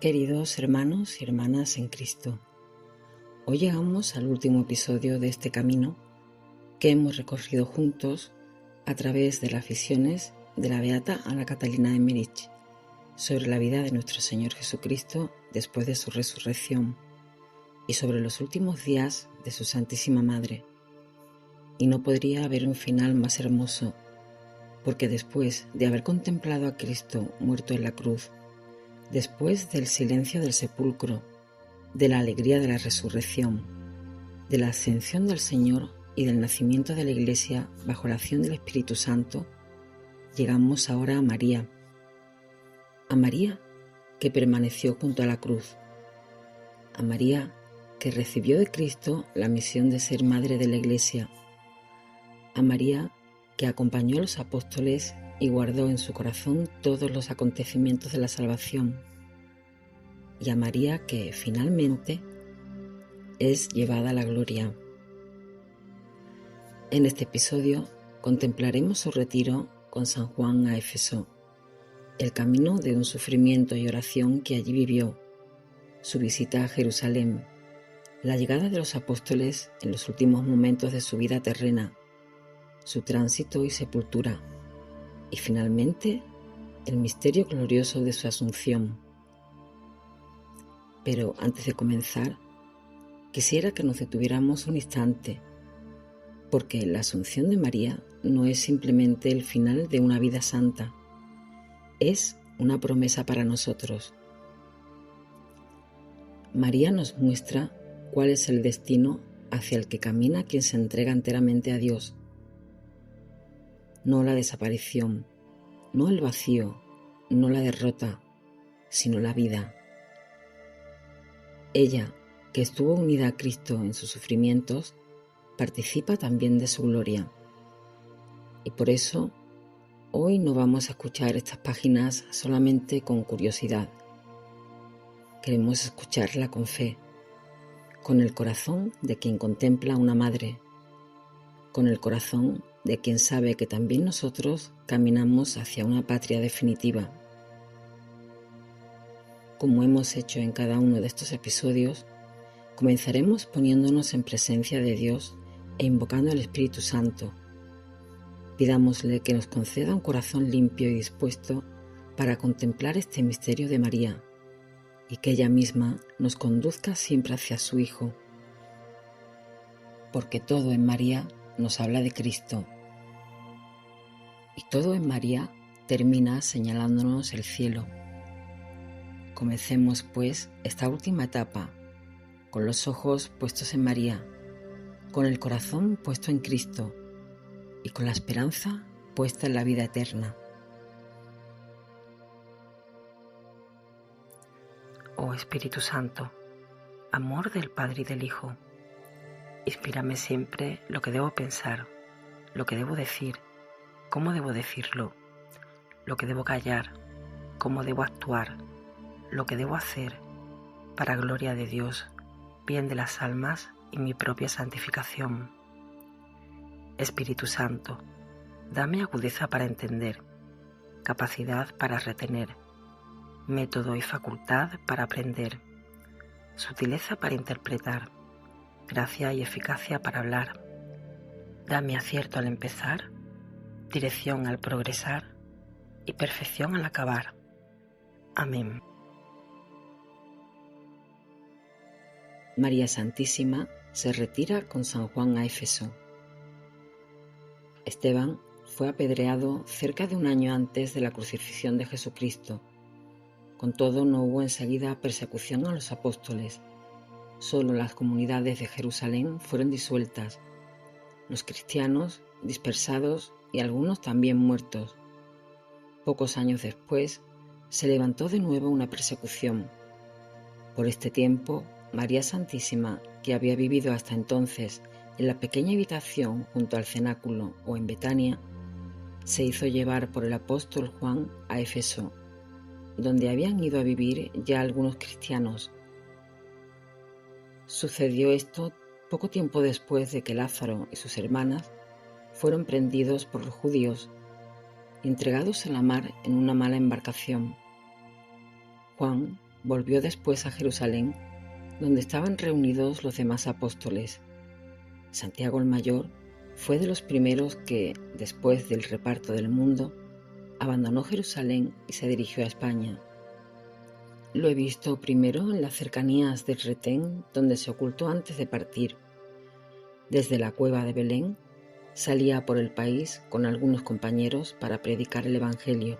Queridos hermanos y hermanas en Cristo, hoy llegamos al último episodio de este camino que hemos recorrido juntos a través de las visiones de la beata Ana Catalina Emmerich sobre la vida de nuestro Señor Jesucristo después de su resurrección y sobre los últimos días de su Santísima Madre. Y no podría haber un final más hermoso, porque después de haber contemplado a Cristo muerto en la cruz, después del silencio del sepulcro, de la alegría de la resurrección, de la ascensión del Señor y del nacimiento de la Iglesia bajo la acción del Espíritu Santo, llegamos ahora a María que permaneció junto a la cruz, a María que recibió de Cristo la misión de ser madre de la Iglesia, a María que acompañó a los apóstoles y guardó en su corazón todos los acontecimientos de la salvación, y a María que finalmente es llevada a la gloria. En este episodio contemplaremos su retiro con San Juan a Éfeso, el camino de un sufrimiento y oración que allí vivió, su visita a Jerusalén, la llegada de los apóstoles en los últimos momentos de su vida terrena, su tránsito y sepultura, y finalmente el misterio glorioso de su asunción. Pero antes de comenzar, quisiera que nos detuviéramos un instante, porque la asunción de María no es simplemente el final de una vida santa, es una promesa para nosotros. María nos muestra cuál es el destino hacia el que camina quien se entrega enteramente a Dios. No la desaparición, no el vacío, no la derrota, sino la vida. Ella, que estuvo unida a Cristo en sus sufrimientos, participa también de su gloria. Y por eso, hoy no vamos a escuchar estas páginas solamente con curiosidad. Queremos escucharla con fe, con el corazón de quien contempla a una madre, con el corazón de quien sabe que también nosotros caminamos hacia una patria definitiva. Como hemos hecho en cada uno de estos episodios, comenzaremos poniéndonos en presencia de Dios e invocando al Espíritu Santo. Pidámosle que nos conceda un corazón limpio y dispuesto para contemplar este misterio de María y que ella misma nos conduzca siempre hacia su Hijo, porque todo en María nos habla de Cristo y todo en María termina señalándonos el cielo. Comencemos pues esta última etapa con los ojos puestos en María, con el corazón puesto en Cristo y con la esperanza puesta en la vida eterna. Oh Espíritu Santo, amor del Padre y del Hijo, inspírame siempre lo que debo pensar, lo que debo decir, cómo debo decirlo, lo que debo callar, cómo debo actuar, lo que debo hacer, para gloria de Dios, bien de las almas y mi propia santificación. Espíritu Santo, dame agudeza para entender, capacidad para retener, método y facultad para aprender, sutileza para interpretar, gracia y eficacia para hablar. Dame acierto al empezar, dirección al progresar y perfección al acabar. Amén. María Santísima se retira con San Juan a Éfeso. Esteban fue apedreado cerca de un año antes de la crucifixión de Jesucristo. Con todo, no hubo enseguida persecución a los apóstoles. Solo las comunidades de Jerusalén fueron disueltas, los cristianos dispersados y algunos también muertos. Pocos años después, se levantó de nuevo una persecución. Por este tiempo, María Santísima, que había vivido hasta entonces en la pequeña habitación junto al cenáculo o en Betania, se hizo llevar por el apóstol Juan a Éfeso, donde habían ido a vivir ya algunos cristianos. Sucedió esto poco tiempo después de que Lázaro y sus hermanas fueron prendidos por los judíos y entregados a la mar en una mala embarcación. Juan volvió después a Jerusalén, donde estaban reunidos los demás apóstoles. Santiago el Mayor fue de los primeros que, después del reparto del mundo, abandonó Jerusalén y se dirigió a España. Lo he visto primero en las cercanías del Retén, donde se ocultó antes de partir. Desde la cueva de Belén salía por el país con algunos compañeros para predicar el Evangelio.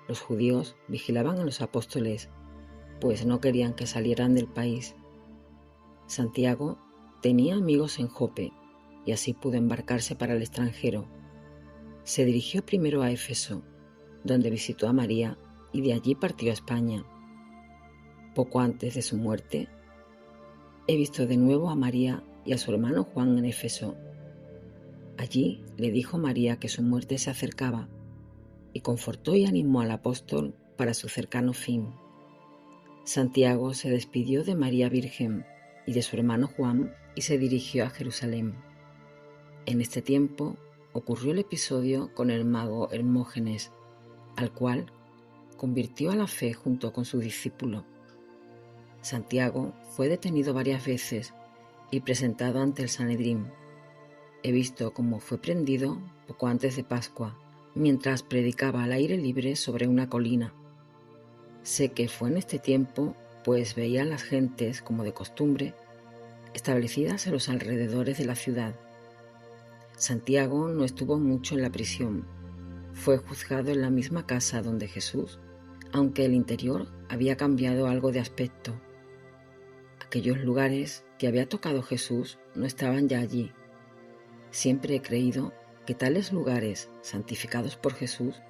Los judíos vigilaban a los apóstoles, pues no querían que salieran del país. Santiago tenía amigos en Jope y así pudo embarcarse para el extranjero. Se dirigió primero a Éfeso, donde visitó a María y de allí partió a España. Poco antes de su muerte, he visto de nuevo a María y a su hermano Juan en Éfeso. Allí le dijo María que su muerte se acercaba y confortó y animó al apóstol para su cercano fin. Santiago se despidió de María Virgen y de su hermano Juan y se dirigió a Jerusalén. En este tiempo ocurrió el episodio con el mago Hermógenes, al cual convirtió a la fe junto con su discípulo. Santiago fue detenido varias veces y presentado ante el Sanedrín. He visto cómo fue prendido poco antes de Pascua, mientras predicaba al aire libre sobre una colina. Sé que fue en este tiempo, pues veía a las gentes, como de costumbre, establecidas en los alrededores de la ciudad. Santiago no estuvo mucho en la prisión. Fue juzgado en la misma casa donde Jesús, aunque el interior había cambiado algo de aspecto. Aquellos lugares que había tocado Jesús no estaban ya allí. Siempre he creído que tales lugares, santificados por Jesús,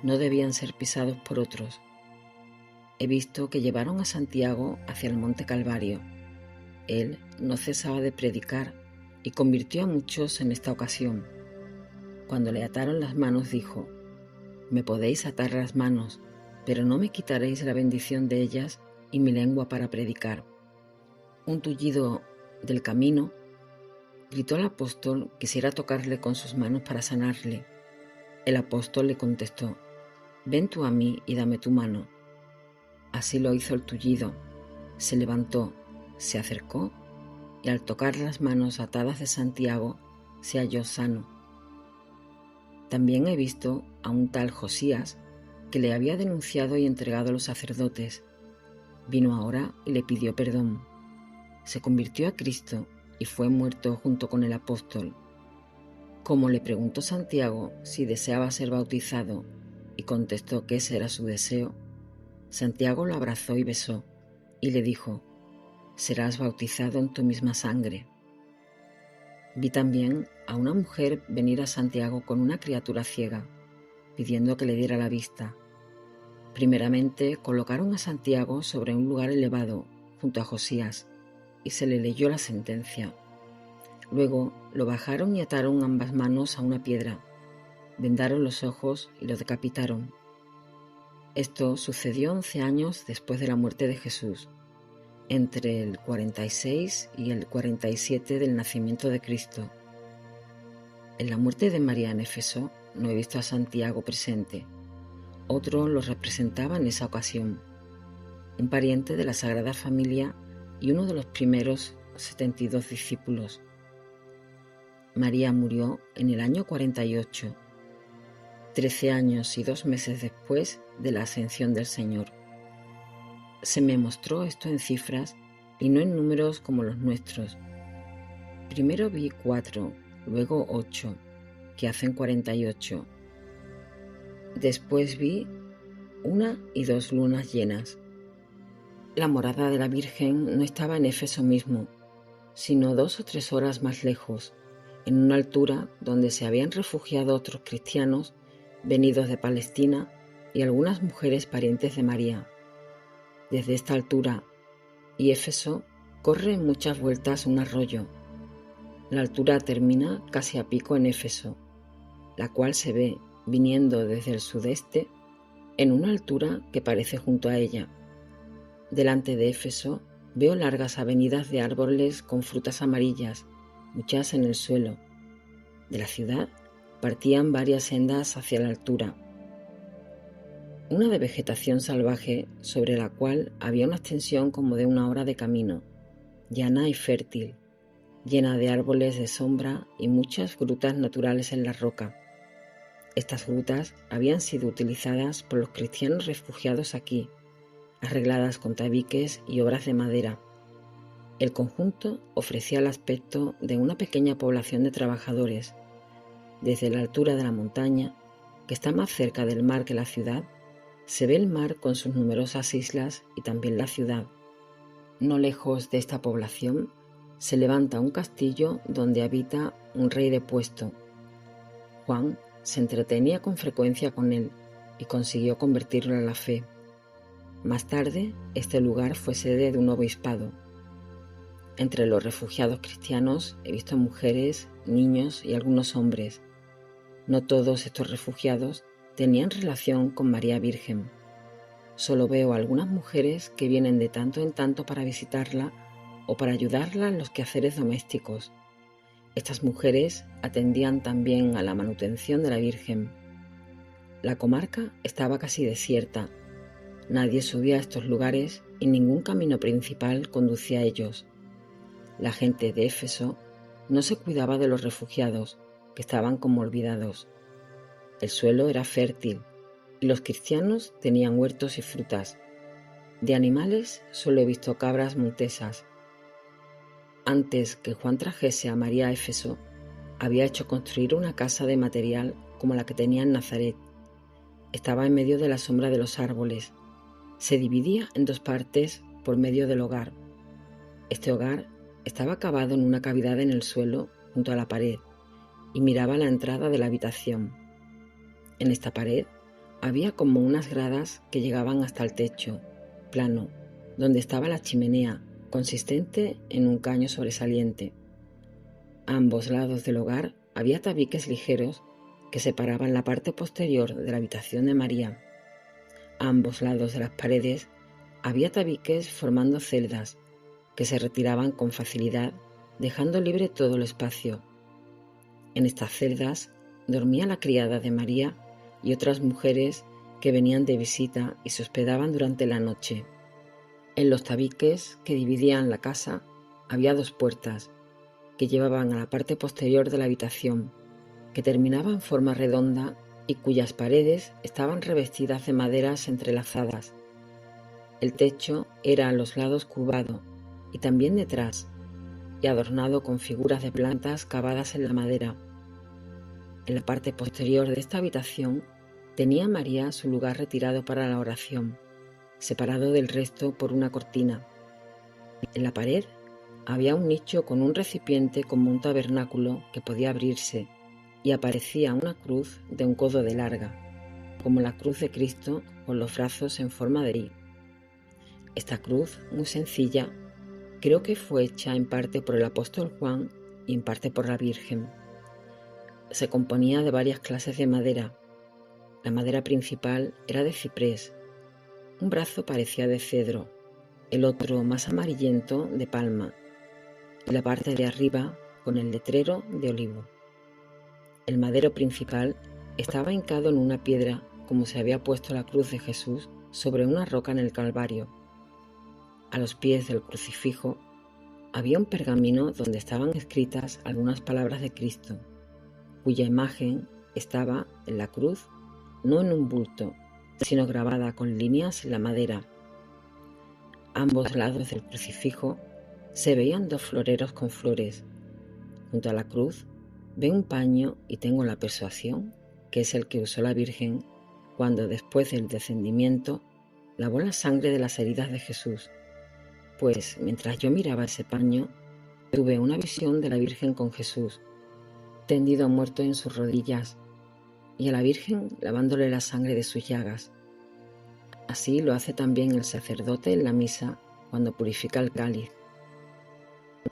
no debían ser pisados por otros. He visto que llevaron a Santiago hacia el monte Calvario. Él no cesaba de predicar y convirtió a muchos en esta ocasión. Cuando le ataron las manos dijo: «Me podéis atar las manos, pero no me quitaréis la bendición de ellas y mi lengua para predicar». Un tullido del camino gritó al apóstol que quisiera tocarle con sus manos para sanarle. El apóstol le contestó: «Ven tú a mí y dame tu mano». Así lo hizo el tullido. Se levantó, se acercó y al tocar las manos atadas de Santiago se halló sano. También he visto a un tal Josías que le había denunciado y entregado a los sacerdotes. Vino ahora y le pidió perdón. Se convirtió a Cristo y fue muerto junto con el apóstol. Como le preguntó Santiago si deseaba ser bautizado y contestó que ese era su deseo, Santiago lo abrazó y besó y le dijo: «Serás bautizado en tu misma sangre». Vi también a una mujer venir a Santiago con una criatura ciega, pidiendo que le diera la vista. Primeramente colocaron a Santiago sobre un lugar elevado junto a Josías y se le leyó la sentencia. Luego lo bajaron y ataron ambas manos a una piedra, vendaron los ojos y lo decapitaron. Esto sucedió 11 años después de la muerte de Jesús, entre el 46 y el 47 del nacimiento de Cristo. En la muerte de María en Éfeso no he visto a Santiago presente. Otro lo representaba en esa ocasión, un pariente de la Sagrada Familia y uno de los primeros 72 discípulos. María murió en el año 48, 13 años y 2 meses después de la ascensión del Señor. Se me mostró esto en cifras y no en números como los nuestros. Primero vi 4, luego 8, que hacen 48. Después vi 1 y 2 lunas llenas. La morada de la Virgen no estaba en Éfeso mismo, sino 2 o 3 horas más lejos, en una altura donde se habían refugiado otros cristianos venidos de Palestina y algunas mujeres parientes de María. Desde esta altura y Éfeso corre en muchas vueltas un arroyo. La altura termina casi a pico en Éfeso, la cual se ve viniendo desde el sudeste en una altura que parece junto a ella. Delante de Éfeso veo largas avenidas de árboles con frutas amarillas, muchas en el suelo. De la ciudad partían varias sendas hacia la altura. una de vegetación salvaje sobre la cual había una extensión como de 1 hora de camino, llana y fértil, llena de árboles de sombra y muchas grutas naturales en la roca. Estas grutas habían sido utilizadas por los cristianos refugiados aquí, arregladas con tabiques y obras de madera. El conjunto ofrecía el aspecto de una pequeña población de trabajadores. Desde la altura de la montaña, que está más cerca del mar que la ciudad, se ve el mar con sus numerosas islas y también la ciudad. No lejos de esta población se levanta un castillo donde habita un rey depuesto. Juan se entretenía con frecuencia con él y consiguió convertirlo a la fe. Más tarde, este lugar fue sede de un obispado. Entre los refugiados cristianos he visto mujeres, niños y algunos hombres. No todos estos refugiados tenían relación con María Virgen. Solo veo algunas mujeres que vienen de tanto en tanto para visitarla o para ayudarla en los quehaceres domésticos. Estas mujeres atendían también a la manutención de la Virgen. La comarca estaba casi desierta. Nadie subía a estos lugares y ningún camino principal conducía a ellos. La gente de Éfeso no se cuidaba de los refugiados, que estaban como olvidados. El suelo era fértil y los cristianos tenían huertos y frutas. De animales solo he visto cabras montesas. Antes que Juan trajese a María a Éfeso, había hecho construir una casa de material como la que tenía en Nazaret. Estaba en medio de la sombra de los árboles. Se dividía en 2 partes por medio del hogar. Este hogar estaba cavado en una cavidad en el suelo junto a la pared y miraba la entrada de la habitación. En esta pared había como unas gradas que llegaban hasta el techo, plano, donde estaba la chimenea, consistente en un caño sobresaliente. A ambos lados del hogar había tabiques ligeros que separaban la parte posterior de la habitación de María. A ambos lados de las paredes había tabiques formando celdas que se retiraban con facilidad, dejando libre todo el espacio. En estas celdas dormía la criada de María y otras mujeres que venían de visita y se hospedaban durante la noche. En los tabiques que dividían la casa había 2 puertas que llevaban a la parte posterior de la habitación, que terminaba en forma redonda y cuyas paredes estaban revestidas de maderas entrelazadas. El techo era a los lados curvado y también detrás, y adornado con figuras de plantas cavadas en la madera. En la parte posterior de esta habitación tenía María su lugar retirado para la oración, separado del resto por una cortina. En la pared había un nicho con un recipiente como un tabernáculo que podía abrirse y aparecía una cruz de 1 codo de larga, como la cruz de Cristo con los brazos en forma de I. Esta cruz, muy sencilla, creo que fue hecha en parte por el apóstol Juan y en parte por la Virgen. Se componía de varias clases de madera. La madera principal era de ciprés. Un brazo parecía de cedro, el otro más amarillento de palma, y la parte de arriba con el letrero de olivo. El madero principal estaba hincado en una piedra como se había puesto la cruz de Jesús sobre una roca en el Calvario. A los pies del crucifijo había un pergamino donde estaban escritas algunas palabras de Cristo, cuya imagen estaba en la cruz, no en un bulto, sino grabada con líneas en la madera. A ambos lados del crucifijo se veían 2 floreros con flores. Junto a la cruz veo un paño y tengo la persuasión que es el que usó la Virgen cuando, después del descendimiento, lavó la sangre de las heridas de Jesús. Pues mientras yo miraba ese paño, tuve una visión de la Virgen con Jesús, tendido muerto en sus rodillas, y a la Virgen lavándole la sangre de sus llagas. Así lo hace también el sacerdote en la misa cuando purifica el cáliz.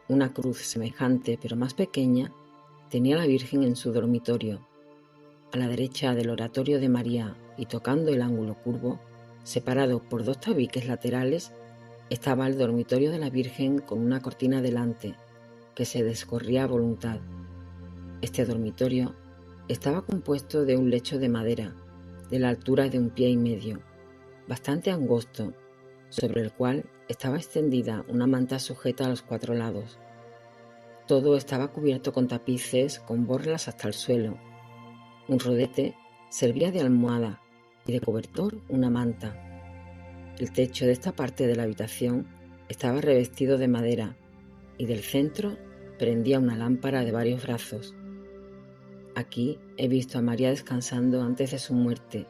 Una cruz semejante, pero más pequeña, tenía la Virgen en su dormitorio. A la derecha del oratorio de María y tocando el ángulo curvo, separado por 2 tabiques laterales, estaba el dormitorio de la Virgen con una cortina delante, que se descorría a voluntad. Este dormitorio estaba compuesto de un lecho de madera, de la altura de 1,5 pies, bastante angosto, sobre el cual estaba extendida una manta sujeta a los 4 lados. Todo estaba cubierto con tapices con borlas hasta el suelo. Un rodete servía de almohada y de cobertor una manta. El techo de esta parte de la habitación estaba revestido de madera y del centro prendía una lámpara de varios brazos. Aquí he visto a María descansando antes de su muerte,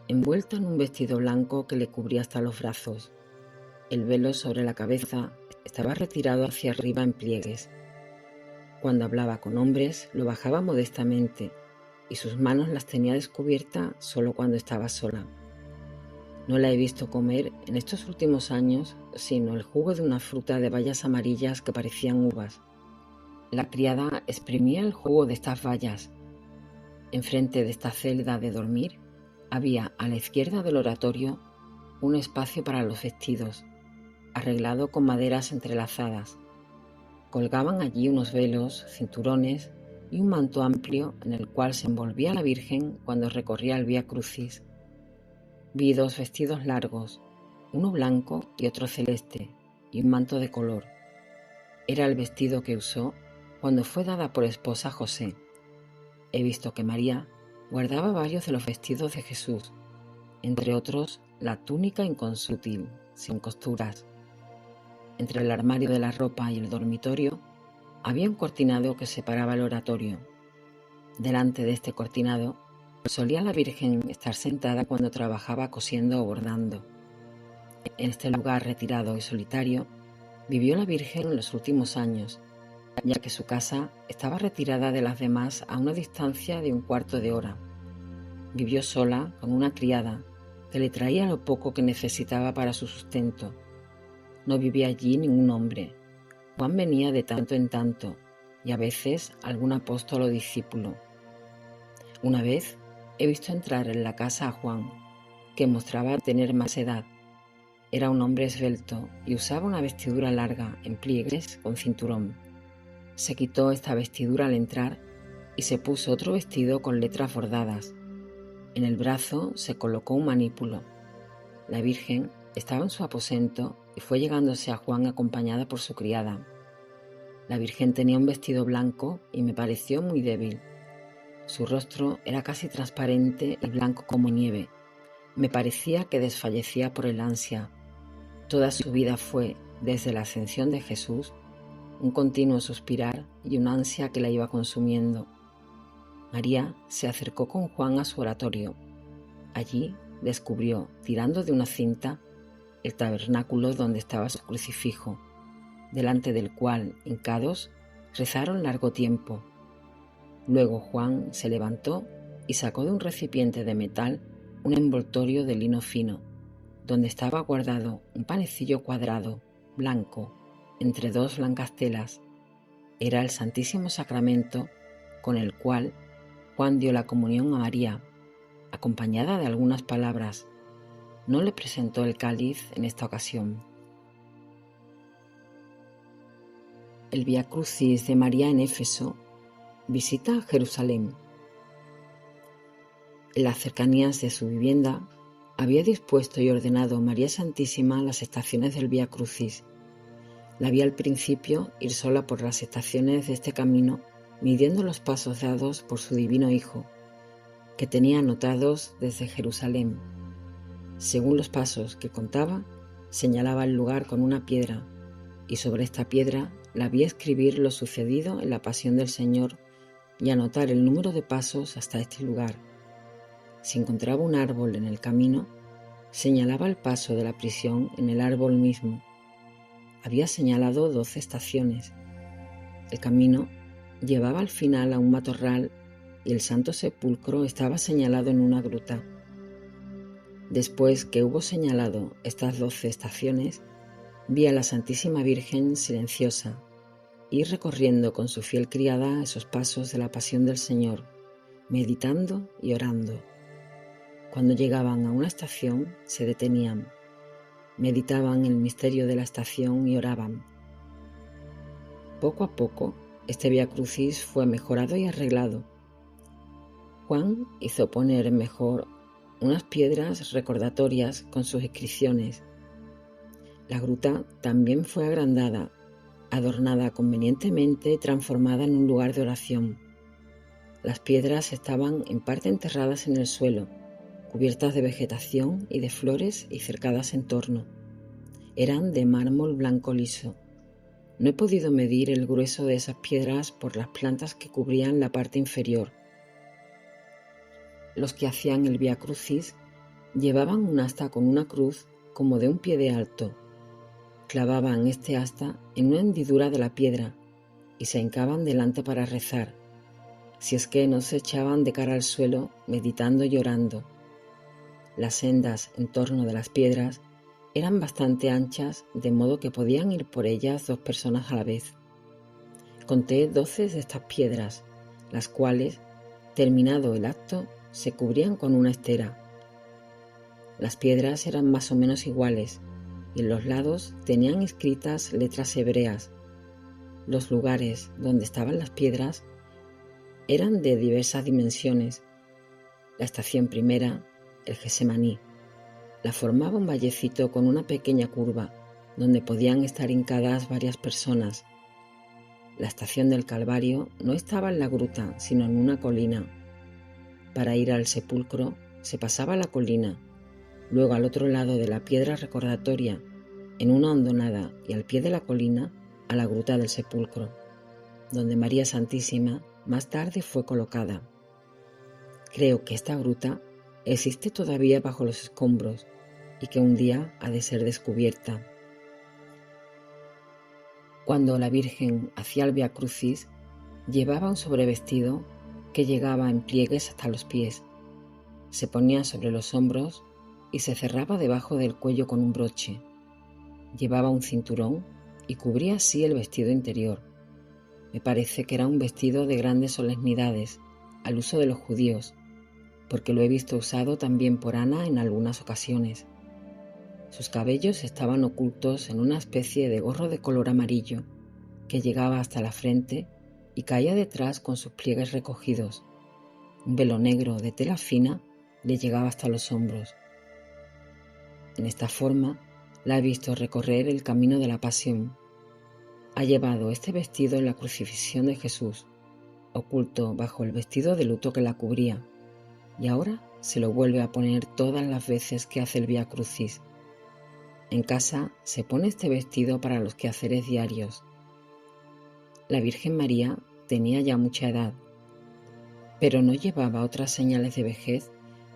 envuelta en un vestido blanco que le cubría hasta los brazos. El velo sobre la cabeza estaba retirado hacia arriba en pliegues. Cuando hablaba con hombres, lo bajaba modestamente y sus manos las tenía descubiertas solo cuando estaba sola. No la he visto comer en estos últimos años sino el jugo de una fruta de bayas amarillas que parecían uvas. La criada exprimía el jugo de estas bayas. Enfrente de esta celda de dormir había a la izquierda del oratorio un espacio para los vestidos, arreglado con maderas entrelazadas. Colgaban allí unos velos, cinturones y un manto amplio en el cual se envolvía la Virgen cuando recorría el Vía Crucis. Vi 2 vestidos largos, uno blanco y otro celeste, y un manto de color. Era el vestido que usó cuando fue dada por esposa a José. He visto que María guardaba varios de los vestidos de Jesús, entre otros la túnica inconsútil, sin costuras. Entre el armario de la ropa y el dormitorio había un cortinado que separaba el oratorio. Delante de este cortinado solía la Virgen estar sentada cuando trabajaba cosiendo o bordando. En este lugar retirado y solitario vivió la Virgen en los últimos años, ya que su casa estaba retirada de las demás a una distancia de un cuarto de hora. Vivió sola con una criada que le traía lo poco que necesitaba para su sustento. No vivía allí ningún hombre. Juan venía de tanto en tanto y a veces algún apóstol o discípulo. Una vez he visto entrar en la casa a Juan, que mostraba tener más edad. Era un hombre esbelto y usaba una vestidura larga en pliegues con cinturón. Se quitó esta vestidura al entrar y se puso otro vestido con letras bordadas. En el brazo se colocó un manípulo. La Virgen estaba en su aposento y fue llegándose a Juan acompañada por su criada. La Virgen tenía un vestido blanco y me pareció muy débil. Su rostro era casi transparente y blanco como nieve. Me parecía que desfallecía por el ansia. Toda su vida fue, desde la ascensión de Jesús, un continuo suspirar y una ansia que la iba consumiendo. María se acercó con Juan a su oratorio. Allí descubrió, tirando de una cinta, el tabernáculo donde estaba su crucifijo, delante del cual, hincados, rezaron largo tiempo. Luego Juan se levantó y sacó de un recipiente de metal un envoltorio de lino fino, donde estaba guardado un panecillo cuadrado, blanco, entre 2 blancas telas. Era el Santísimo Sacramento con el cual Juan dio la comunión a María, acompañada de algunas palabras. No le presentó el cáliz en esta ocasión. El Vía Crucis de María en Éfeso visita a Jerusalén. En las cercanías de su vivienda había dispuesto y ordenado María Santísima las estaciones del Vía Crucis. La vi al principio ir sola por las estaciones de este camino, midiendo los pasos dados por su divino Hijo, que tenía anotados desde Jerusalén. Según los pasos que contaba, señalaba el lugar con una piedra, y sobre esta piedra la vi escribir lo sucedido en la pasión del Señor y anotar el número de pasos hasta este lugar. Si encontraba un árbol en el camino, señalaba el paso de la prisión en el árbol mismo. Había señalado 12 estaciones. El camino llevaba al final a un matorral y el Santo Sepulcro estaba señalado en una gruta. Después que hubo señalado estas 12 estaciones, vi a la Santísima Virgen silenciosa ir recorriendo con su fiel criada esos pasos de la pasión del Señor, meditando y orando. Cuando llegaban a una estación, se detenían, meditaban el misterio de la estación y oraban. Poco a poco, este Vía Crucis fue mejorado y arreglado. Juan hizo poner mejor unas piedras recordatorias con sus inscripciones. La gruta también fue agrandada, adornada convenientemente y transformada en un lugar de oración. Las piedras estaban en parte enterradas en el suelo, cubiertas de vegetación y de flores y cercadas en torno. Eran de mármol blanco liso. No he podido medir el grueso de esas piedras por las plantas que cubrían la parte inferior. Los que hacían el Vía Crucis llevaban un asta con una cruz como de un pie de alto. Clavaban este asta en una hendidura de la piedra y se hincaban delante para rezar, si es que no se echaban de cara al suelo meditando y llorando. Las sendas en torno de las piedras eran bastante anchas, de modo que podían ir por ellas 2 personas a la vez. Conté 12 de estas piedras, las cuales, terminado el acto, se cubrían con una estera. Las piedras eran más o menos iguales, y en los lados tenían escritas letras hebreas. Los lugares donde estaban las piedras eran de diversas dimensiones. La estación primera, el Gesemaní, la formaba un vallecito con una pequeña curva, donde podían estar hincadas varias personas. La estación del Calvario no estaba en la gruta, sino en una colina. Para ir al sepulcro se pasaba la colina, luego al otro lado de la piedra recordatoria, en una hondonada y al pie de la colina, a la gruta del sepulcro, donde María Santísima más tarde fue colocada. Creo que esta gruta existe todavía bajo los escombros y que un día ha de ser descubierta. Cuando la Virgen hacía el Vía Crucis, llevaba un sobrevestido que llegaba en pliegues hasta los pies. Se ponía sobre los hombros y se cerraba debajo del cuello con un broche. Llevaba un cinturón y cubría así el vestido interior. Me parece que era un vestido de grandes solemnidades, al uso de los judíos, porque lo he visto usado también por Ana en algunas ocasiones. Sus cabellos estaban ocultos en una especie de gorro de color amarillo que llegaba hasta la frente y caía detrás con sus pliegues recogidos. Un velo negro de tela fina le llegaba hasta los hombros. En esta forma la he visto recorrer el camino de la pasión. Ha llevado este vestido en la crucifixión de Jesús, oculto bajo el vestido de luto que la cubría, y ahora se lo vuelve a poner todas las veces que hace el Vía Crucis. En casa se pone este vestido para los quehaceres diarios. La Virgen María tenía ya mucha edad, pero no llevaba otras señales de vejez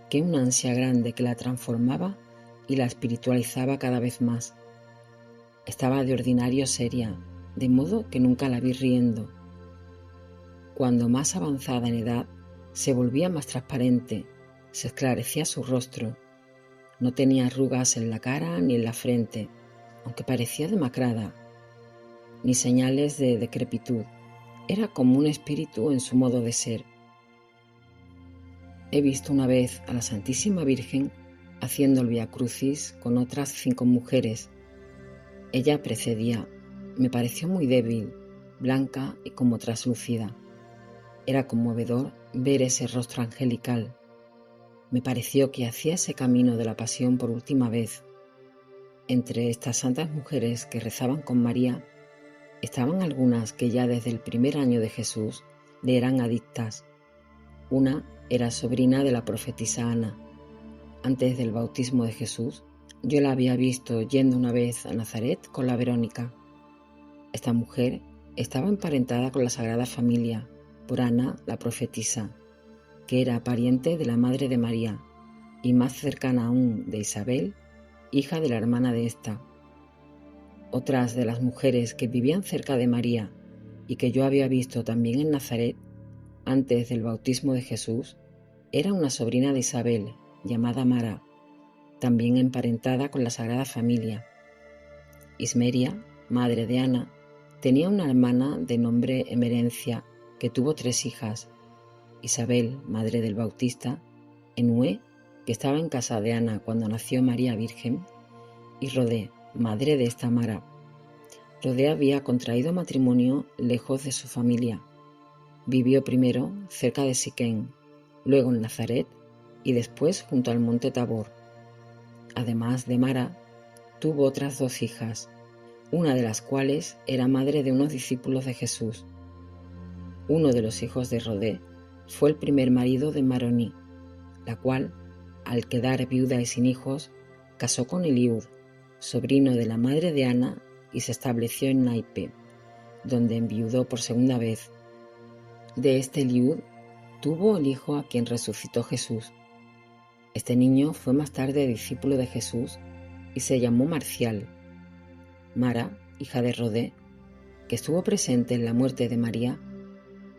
que una ansia grande que la transformaba y la espiritualizaba cada vez más. Estaba de ordinario seria, de modo que nunca la vi riendo. Cuando más avanzada en edad, se volvía más transparente, se esclarecía su rostro. No tenía arrugas en la cara ni en la frente, aunque parecía demacrada, ni señales de decrepitud. Era como un espíritu en su modo de ser. He visto una vez a la Santísima Virgen haciendo el Vía Crucis con otras 5 mujeres. Ella precedía. Me pareció muy débil, blanca y como traslúcida. Era conmovedor ver ese rostro angelical. Me pareció que hacía ese camino de la pasión por última vez. Entre estas santas mujeres que rezaban con María, estaban algunas que ya desde el primer año de Jesús le eran adictas. Una era sobrina de la profetisa Ana. Antes del bautismo de Jesús, yo la había visto yendo una vez a Nazaret con la Verónica. Esta mujer estaba emparentada con la Sagrada Familia por Ana, la profetisa, que era pariente de la madre de María y más cercana aún de Isabel, hija de la hermana de esta. Otras de las mujeres que vivían cerca de María y que yo había visto también en Nazaret antes del bautismo de Jesús, era una sobrina de Isabel llamada Mara, también emparentada con la Sagrada Familia. Ismeria, madre de Ana, tenía una hermana de nombre Emerencia que tuvo 3 hijas: Isabel, madre del Bautista, Enué, que estaba en casa de Ana cuando nació María Virgen, y Rodé, madre de esta Mara. Rodé había contraído matrimonio lejos de su familia. Vivió primero cerca de Siquén, luego en Nazaret y después junto al monte Tabor. Además de Mara, tuvo otras 2 hijas, una de las cuales era madre de unos discípulos de Jesús. Uno de los hijos de Rodé fue el primer marido de Maroní, la cual, al quedar viuda y sin hijos, casó con Eliud, sobrino de la madre de Ana, y se estableció en Naipe, donde enviudó por segunda vez. De este Eliud tuvo el hijo a quien resucitó Jesús. Este niño fue más tarde discípulo de Jesús y se llamó Marcial. Mara, hija de Rodé, que estuvo presente en la muerte de María,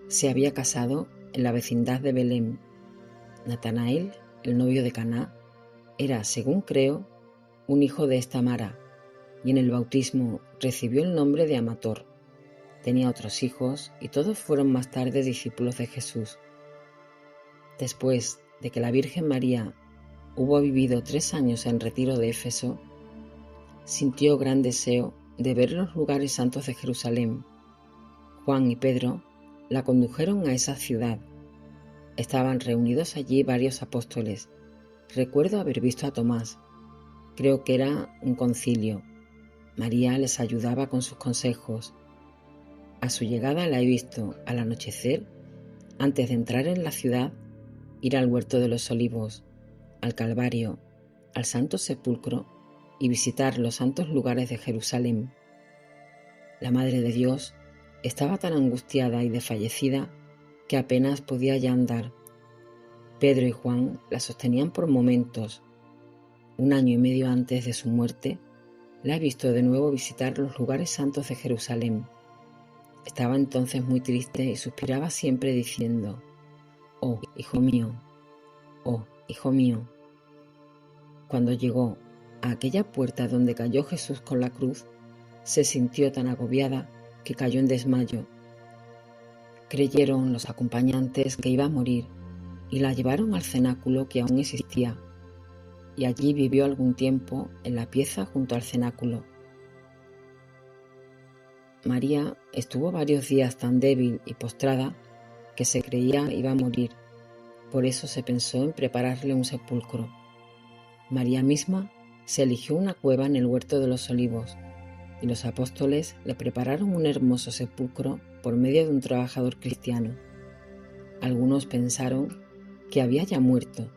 se había casado en la vecindad de Belén. Natanael, el novio de Caná, era, según creo, un hijo de esta Mara, y en el bautismo recibió el nombre de Amator. Tenía otros hijos y todos fueron más tarde discípulos de Jesús. Después de que la Virgen María hubo vivido 3 años en retiro de Éfeso, sintió gran deseo de ver los lugares santos de Jerusalén. Juan y Pedro la condujeron a esa ciudad. Estaban reunidos allí varios apóstoles. Recuerdo haber visto a Tomás. Creo que era un concilio. María les ayudaba con sus consejos. A su llegada la he visto, al anochecer, antes de entrar en la ciudad, ir al huerto de los olivos, al Calvario, al Santo Sepulcro y visitar los santos lugares de Jerusalén. La Madre de Dios estaba tan angustiada y desfallecida que apenas podía ya andar. Pedro y Juan la sostenían por momentos. 1 año y medio antes de su muerte, la he visto de nuevo visitar los lugares santos de Jerusalén. Estaba entonces muy triste y suspiraba siempre diciendo: «Oh, hijo mío, oh, hijo mío». Cuando llegó a aquella puerta donde cayó Jesús con la cruz, se sintió tan agobiada que cayó en desmayo. Creyeron los acompañantes que iba a morir y la llevaron al cenáculo que aún existía, y allí vivió algún tiempo en la pieza junto al cenáculo. María estuvo varios días tan débil y postrada que se creía iba a morir. Por eso se pensó en prepararle un sepulcro. María misma se eligió una cueva en el huerto de los olivos, y los apóstoles le prepararon un hermoso sepulcro por medio de un trabajador cristiano. Algunos pensaron que había ya muerto.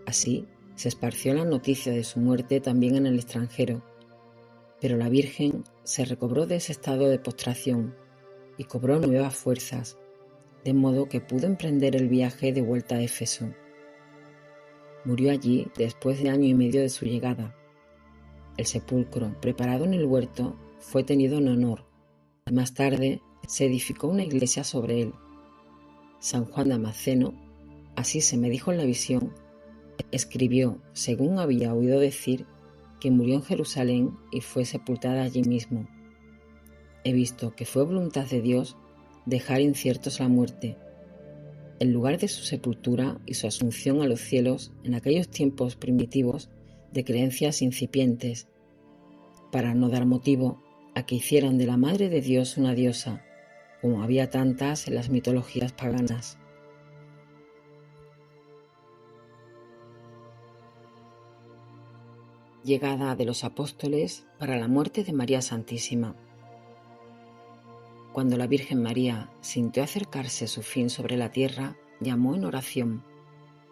Así se esparció la noticia de su muerte también en el extranjero, pero la Virgen se recobró de ese estado de postración y cobró nuevas fuerzas, de modo que pudo emprender el viaje de vuelta a Éfeso. Murió allí después de 1 año y medio de su llegada. El sepulcro preparado en el huerto fue tenido en honor, y más tarde se edificó una iglesia sobre él. San Juan Damasceno, así se me dijo en la visión, escribió, según había oído decir, que murió en Jerusalén y fue sepultada allí mismo. He visto que fue voluntad de Dios dejar inciertos la muerte. El lugar de su sepultura y su asunción a los cielos en aquellos tiempos primitivos de creencias incipientes, para no dar motivo a que hicieran de la Madre de Dios una diosa, como había tantas en las mitologías paganas. Llegada de los apóstoles para la muerte de María Santísima. Cuando la Virgen María sintió acercarse su fin sobre la tierra, llamó en oración,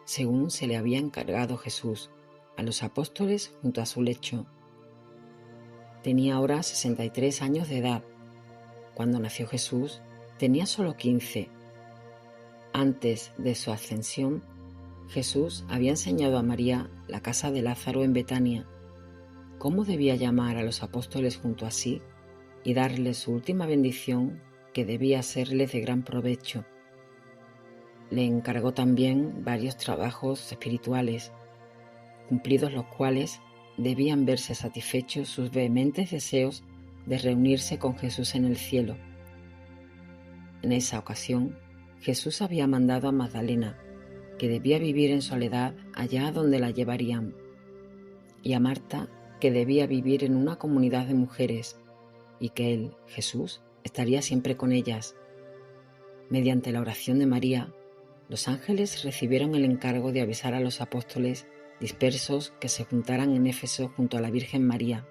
según se le había encargado Jesús, a los apóstoles junto a su lecho. Tenía ahora 63 años de edad. Cuando nació Jesús, tenía solo 15. Antes de su ascensión, Jesús había enseñado a María la casa de Lázaro en Betania, cómo debía llamar a los apóstoles junto a sí y darles su última bendición que debía serles de gran provecho. Le encargó también varios trabajos espirituales, cumplidos los cuales debían verse satisfechos sus vehementes deseos de reunirse con Jesús en el cielo. En esa ocasión, Jesús había mandado a Magdalena, que debía vivir en soledad allá donde la llevarían, y a Marta, que debía vivir en una comunidad de mujeres, y que él, Jesús, estaría siempre con ellas. Mediante la oración de María, los ángeles recibieron el encargo de avisar a los apóstoles dispersos que se juntaran en Éfeso junto a la Virgen María.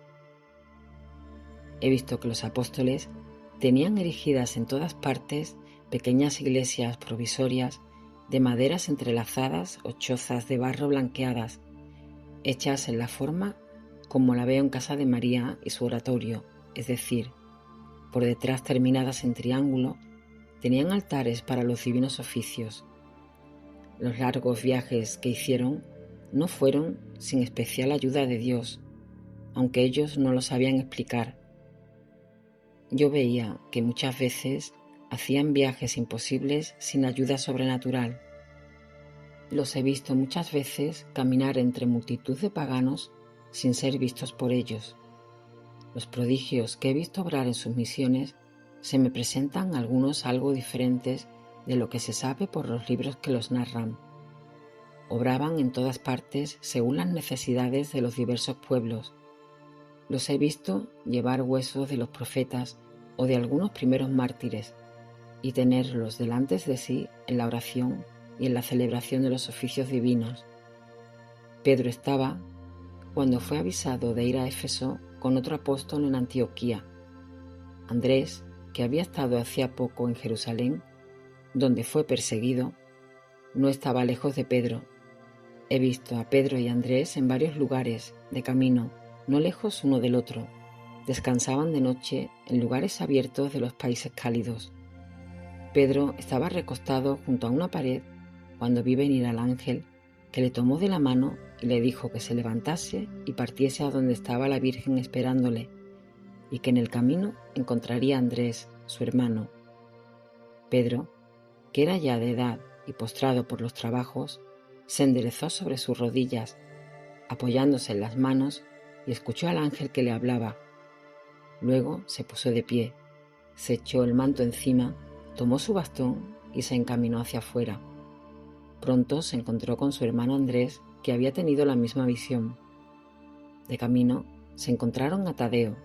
He visto que los apóstoles tenían erigidas en todas partes pequeñas iglesias provisorias de maderas entrelazadas o chozas de barro blanqueadas, hechas en la forma como la veo en casa de María y su oratorio, es decir, por detrás terminadas en triángulo, tenían altares para los divinos oficios. Los largos viajes que hicieron no fueron sin especial ayuda de Dios, aunque ellos no lo sabían explicar. Yo veía que muchas veces hacían viajes imposibles sin ayuda sobrenatural. Los he visto muchas veces caminar entre multitud de paganos sin ser vistos por ellos. Los prodigios que he visto obrar en sus misiones se me presentan algunos algo diferentes de lo que se sabe por los libros que los narran. Obraban en todas partes según las necesidades de los diversos pueblos. Los he visto llevar huesos de los profetas o de algunos primeros mártires y tenerlos delante de sí en la oración y en la celebración de los oficios divinos. Pedro estaba cuando fue avisado de ir a Éfeso con otro apóstol en Antioquía. Andrés, que había estado hacía poco en Jerusalén, donde fue perseguido, no estaba lejos de Pedro. He visto a Pedro y Andrés en varios lugares, de camino, no lejos uno del otro. Descansaban de noche en lugares abiertos de los países cálidos. Pedro estaba recostado junto a una pared cuando vi venir al ángel, que le tomó de la mano y le dijo que se levantase y partiese a donde estaba la Virgen esperándole, y que en el camino encontraría a Andrés, su hermano. Pedro, que era ya de edad y postrado por los trabajos, se enderezó sobre sus rodillas, apoyándose en las manos, y escuchó al ángel que le hablaba. Luego se puso de pie, se echó el manto encima, tomó su bastón y se encaminó hacia afuera. Pronto se encontró con su hermano Andrés, que había tenido la misma visión. De camino se encontraron a Tadeo,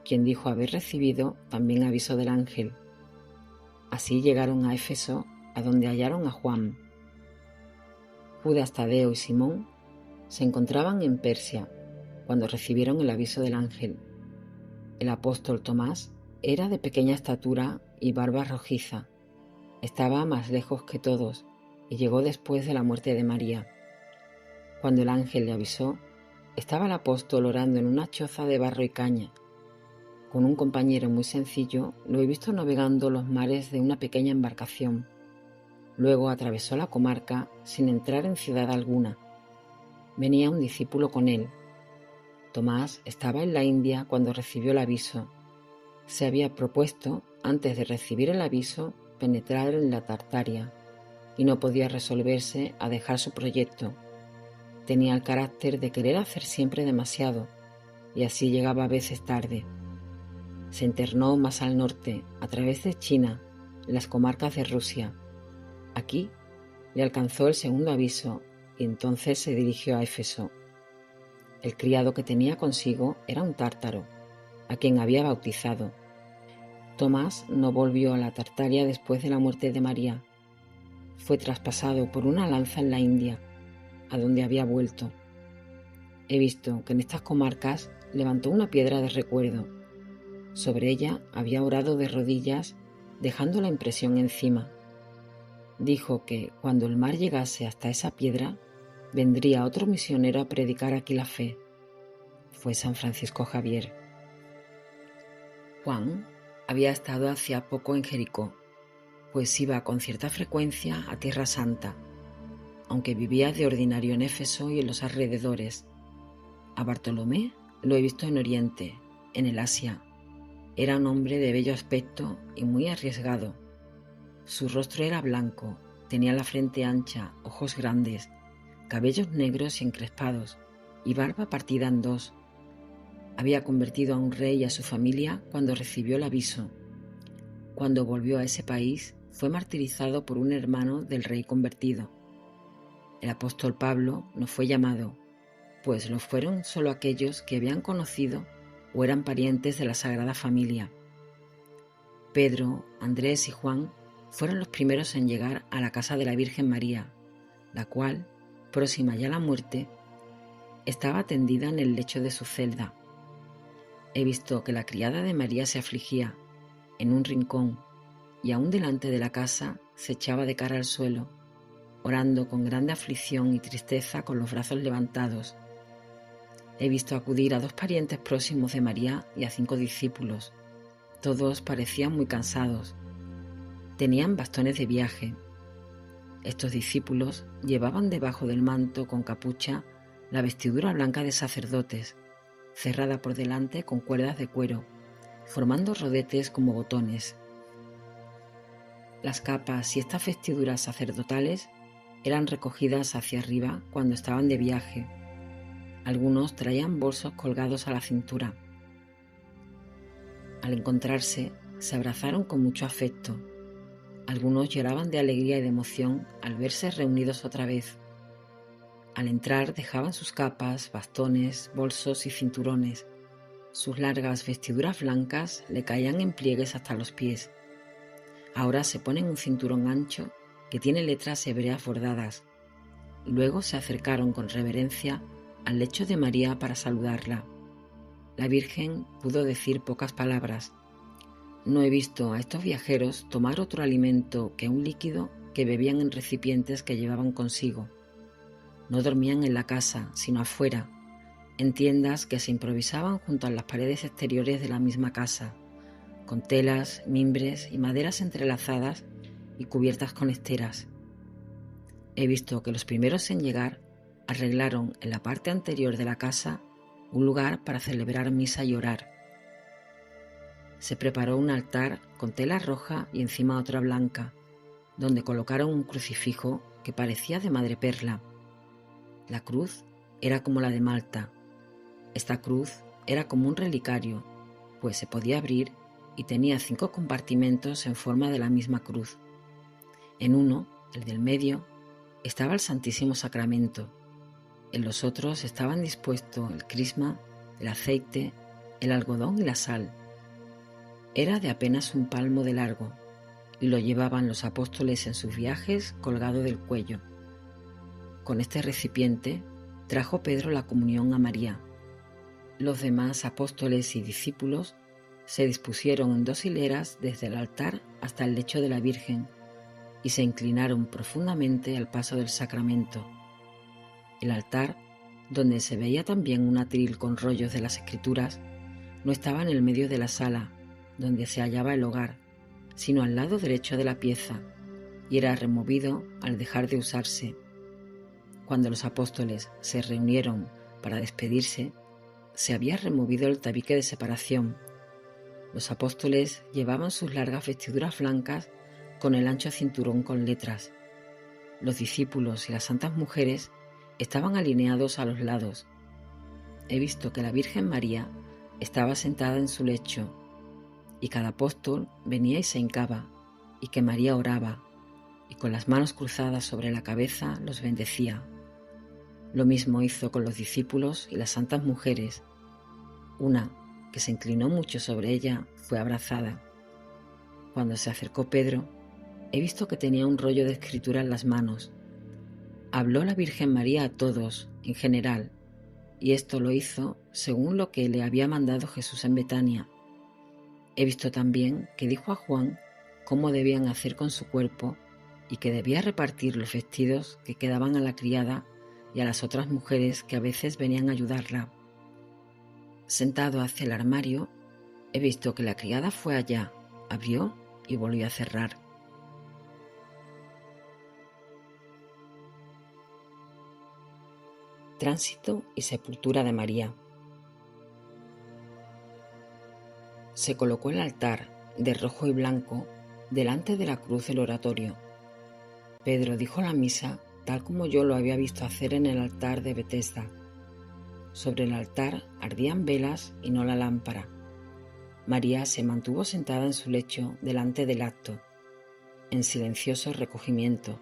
quien dijo haber recibido también aviso del ángel. Así llegaron a Éfeso, a donde hallaron a Juan. Judas Tadeo y Simón se encontraban en Persia cuando recibieron el aviso del ángel. El apóstol Tomás era de pequeña estatura y barba rojiza. Estaba más lejos que todos y llegó después de la muerte de María. Cuando el ángel le avisó, estaba el apóstol orando en una choza de barro y caña. Con un compañero muy sencillo lo he visto navegando los mares de una pequeña embarcación. Luego atravesó la comarca sin entrar en ciudad alguna. Venía un discípulo con él. Tomás estaba en la India cuando recibió el aviso. Se había propuesto, antes de recibir el aviso, penetrar en la Tartaria, y no podía resolverse a dejar su proyecto. Tenía el carácter de querer hacer siempre demasiado, y así llegaba a veces tarde. Se internó más al norte, a través de China, en las comarcas de Rusia. Aquí le alcanzó el segundo aviso, y entonces se dirigió a Éfeso. El criado que tenía consigo era un tártaro, a quien había bautizado. Tomás no volvió a la Tartaria después de la muerte de María. Fue traspasado por una lanza en la India, a donde había vuelto. He visto que en estas comarcas levantó una piedra de recuerdo. Sobre ella había orado de rodillas, dejando la impresión encima. Dijo que cuando el mar llegase hasta esa piedra, vendría otro misionero a predicar aquí la fe. Fue San Francisco Javier. Juan había estado hacía poco en Jericó, pues iba con cierta frecuencia a Tierra Santa, aunque vivía de ordinario en Éfeso y en los alrededores. A Bartolomé lo he visto en Oriente, en el Asia. Era un hombre de bello aspecto y muy arriesgado. Su rostro era blanco, tenía la frente ancha, ojos grandes, cabellos negros y encrespados, y barba partida en dos. Había convertido a un rey y a su familia cuando recibió el aviso. Cuando volvió a ese país, fue martirizado por un hermano del rey convertido. El apóstol Pablo no fue llamado, pues lo fueron solo aquellos que habían conocido o eran parientes de la Sagrada Familia. Pedro, Andrés y Juan fueron los primeros en llegar a la casa de la Virgen María, la cual, próxima ya a la muerte, estaba tendida en el lecho de su celda. He visto que la criada de María se afligía en un rincón y aún delante de la casa se echaba de cara al suelo, orando con grande aflicción y tristeza con los brazos levantados. He visto acudir a 2 parientes próximos de María y a 5 discípulos. Todos parecían muy cansados. Tenían bastones de viaje. Estos discípulos llevaban debajo del manto con capucha la vestidura blanca de sacerdotes, cerrada por delante con cuerdas de cuero, formando rodetes como botones. Las capas y estas vestiduras sacerdotales eran recogidas hacia arriba cuando estaban de viaje. Algunos traían bolsos colgados a la cintura. Al encontrarse, se abrazaron con mucho afecto. Algunos lloraban de alegría y de emoción al verse reunidos otra vez. Al entrar dejaban sus capas, bastones, bolsos y cinturones. Sus largas vestiduras blancas le caían en pliegues hasta los pies. Ahora se ponen un cinturón ancho que tiene letras hebreas bordadas. Luego se acercaron con reverencia al lecho de María para saludarla. La Virgen pudo decir pocas palabras. No he visto a estos viajeros tomar otro alimento que un líquido que bebían en recipientes que llevaban consigo. No dormían en la casa, sino afuera, en tiendas que se improvisaban junto a las paredes exteriores de la misma casa, con telas, mimbres y maderas entrelazadas y cubiertas con esteras. He visto que los primeros en llegar arreglaron en la parte anterior de la casa un lugar para celebrar misa y orar. Se preparó un altar con tela roja y encima otra blanca, donde colocaron un crucifijo que parecía de madreperla. La cruz era como la de Malta. Esta cruz era como un relicario, pues se podía abrir y tenía 5 compartimentos en forma de la misma cruz. En uno, el del medio, estaba el Santísimo Sacramento. En los otros estaban dispuestos el crisma, el aceite, el algodón y la sal. Era de apenas un palmo de largo y lo llevaban los apóstoles en sus viajes colgado del cuello. Con este recipiente trajo Pedro la comunión a María. Los demás apóstoles y discípulos se dispusieron en 2 hileras desde el altar hasta el lecho de la Virgen y se inclinaron profundamente al paso del sacramento. El altar, donde se veía también un atril con rollos de las Escrituras, no estaba en el medio de la sala, donde se hallaba el hogar, sino al lado derecho de la pieza, y era removido al dejar de usarse. Cuando los apóstoles se reunieron para despedirse, se había removido el tabique de separación. Los apóstoles llevaban sus largas vestiduras blancas con el ancho cinturón con letras. Los discípulos y las santas mujeres estaban alineados a los lados. He visto que la Virgen María estaba sentada en su lecho, y cada apóstol venía y se hincaba, y que María oraba, y con las manos cruzadas sobre la cabeza los bendecía. Lo mismo hizo con los discípulos y las santas mujeres. Una, que se inclinó mucho sobre ella, fue abrazada. Cuando se acercó Pedro, he visto que tenía un rollo de escritura en las manos. Habló la Virgen María a todos, en general, y esto lo hizo según lo que le había mandado Jesús en Betania. He visto también que dijo a Juan cómo debían hacer con su cuerpo y que debía repartir los vestidos que quedaban a la criada y a las otras mujeres que a veces venían a ayudarla. Sentado hacia el armario, he visto que la criada fue allá, abrió y volvió a cerrar. Tránsito y sepultura de María. Se colocó el altar de rojo y blanco delante de la cruz del oratorio. Pedro dijo la misa tal como yo lo había visto hacer en el altar de Betesda. Sobre el altar ardían velas y no la lámpara. María se mantuvo sentada en su lecho delante del acto, en silencioso recogimiento.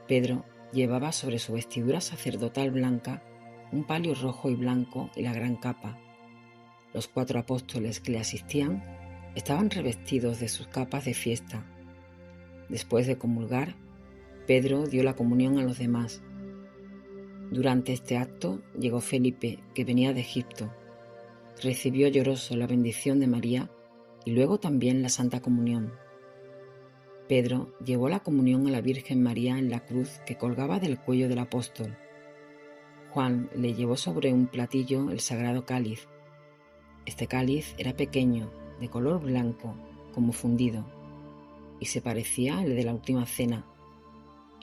Pedro llevaba sobre su vestidura sacerdotal blanca un palio rojo y blanco y la gran capa. Los 4 apóstoles que le asistían estaban revestidos de sus capas de fiesta. Después de comulgar, Pedro dio la comunión a los demás. Durante este acto llegó Felipe, que venía de Egipto. Recibió lloroso la bendición de María y luego también la Santa Comunión. Pedro llevó la comunión a la Virgen María en la cruz que colgaba del cuello del apóstol. Juan le llevó sobre un platillo el sagrado cáliz. Este cáliz era pequeño, de color blanco, como fundido, y se parecía al de la última cena.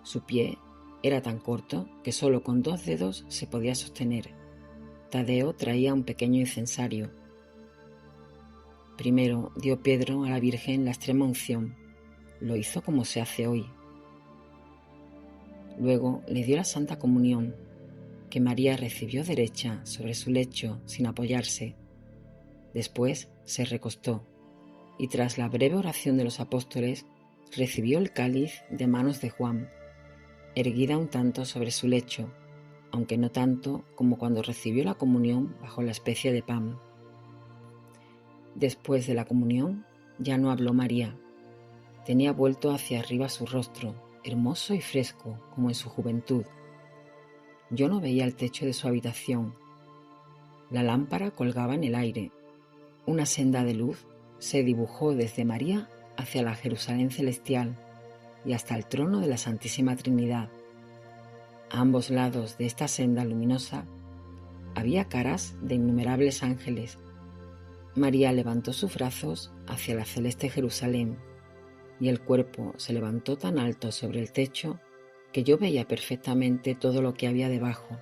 Su pie era tan corto que solo con 2 dedos se podía sostener. Tadeo traía un pequeño incensario. Primero dio Pedro a la Virgen la extrema unción. Lo hizo como se hace hoy. Luego le dio la Santa Comunión, que María recibió derecha sobre su lecho sin apoyarse. Después se recostó y tras la breve oración de los apóstoles recibió el cáliz de manos de Juan, erguida un tanto sobre su lecho, aunque no tanto como cuando recibió la comunión bajo la especie de pan. Después de la comunión ya no habló María. Tenía vuelto hacia arriba su rostro, hermoso y fresco como en su juventud. Yo no veía el techo de su habitación. La lámpara colgaba en el aire. Una senda de luz se dibujó desde María hacia la Jerusalén celestial y hasta el trono de la Santísima Trinidad. A ambos lados de esta senda luminosa había caras de innumerables ángeles. María levantó sus brazos hacia la celeste Jerusalén y el cuerpo se levantó tan alto sobre el techo que yo veía perfectamente todo lo que había debajo.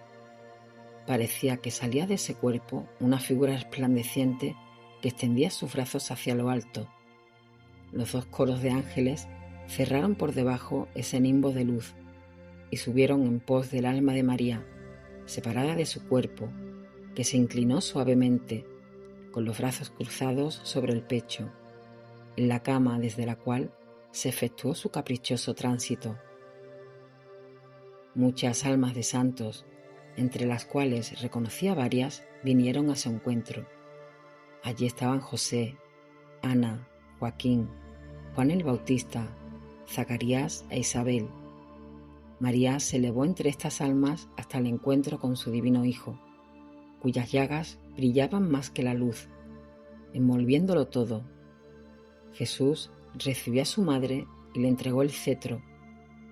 Parecía que salía de ese cuerpo una figura resplandeciente que extendía sus brazos hacia lo alto. Los 2 coros de ángeles cerraron por debajo ese nimbo de luz y subieron en pos del alma de María, separada de su cuerpo, que se inclinó suavemente, con los brazos cruzados sobre el pecho, en la cama desde la cual se efectuó su caprichoso tránsito. Muchas almas de santos, entre las cuales reconocía varias, vinieron a su encuentro. Allí estaban José, Ana, Joaquín, Juan el Bautista, Zacarías e Isabel. María se elevó entre estas almas hasta el encuentro con su divino Hijo, cuyas llagas brillaban más que la luz, envolviéndolo todo. Jesús recibió a su madre y le entregó el cetro,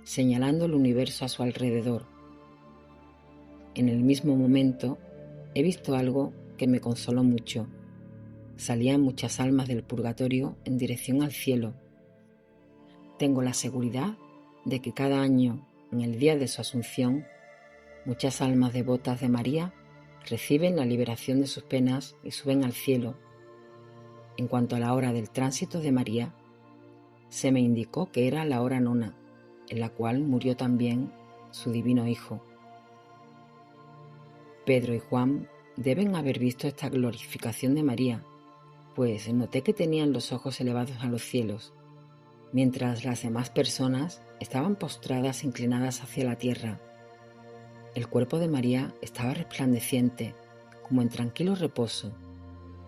señalando el universo a su alrededor. En el mismo momento he visto algo que me consoló mucho. Salían muchas almas del purgatorio en dirección al cielo. Tengo la seguridad de que cada año, en el día de su Asunción, muchas almas devotas de María reciben la liberación de sus penas y suben al cielo. En cuanto a la hora del tránsito de María, se me indicó que era la hora 9, en la cual murió también su divino Hijo. Pedro y Juan deben haber visto esta glorificación de María, pues noté que tenían los ojos elevados a los cielos, mientras las demás personas estaban postradas inclinadas hacia la tierra. El cuerpo de María estaba resplandeciente, como en tranquilo reposo,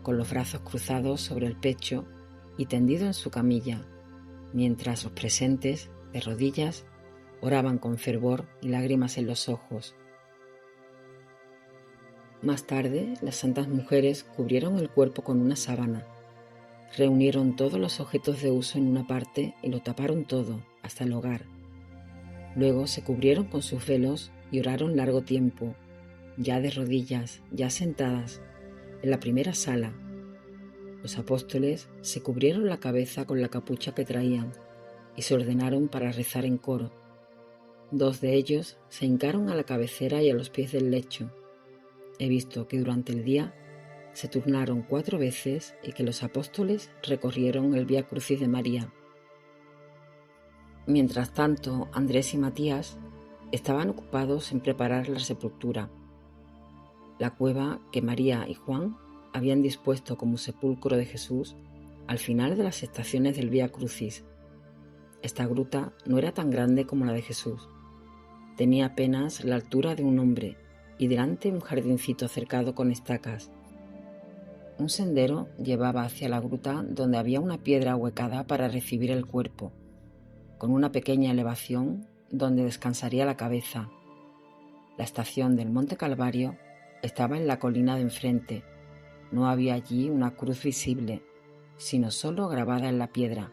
con los brazos cruzados sobre el pecho y tendido en su camilla, mientras los presentes, de rodillas, oraban con fervor y lágrimas en los ojos. Más tarde, las santas mujeres cubrieron el cuerpo con una sábana, reunieron todos los objetos de uso en una parte y lo taparon todo, hasta el hogar. Luego se cubrieron con sus velos y oraron largo tiempo, ya de rodillas, ya sentadas, en la primera sala. Los apóstoles se cubrieron la cabeza con la capucha que traían y se ordenaron para rezar en coro. 2 de ellos se hincaron a la cabecera y a los pies del lecho. He visto que durante el día se turnaron 4 veces y que los apóstoles recorrieron el Vía Crucis de María. Mientras tanto, Andrés y Matías estaban ocupados en preparar la sepultura. La cueva que María y Juan habían dispuesto como sepulcro de Jesús al final de las estaciones del Vía Crucis. Esta gruta no era tan grande como la de Jesús. Tenía apenas la altura de un hombre y delante un jardincito cercado con estacas. Un sendero llevaba hacia la gruta donde había una piedra ahuecada para recibir el cuerpo. con una pequeña elevación donde descansaría la cabeza. La estación del Monte Calvario estaba en la colina de enfrente. No había allí una cruz visible, sino solo grabada en la piedra.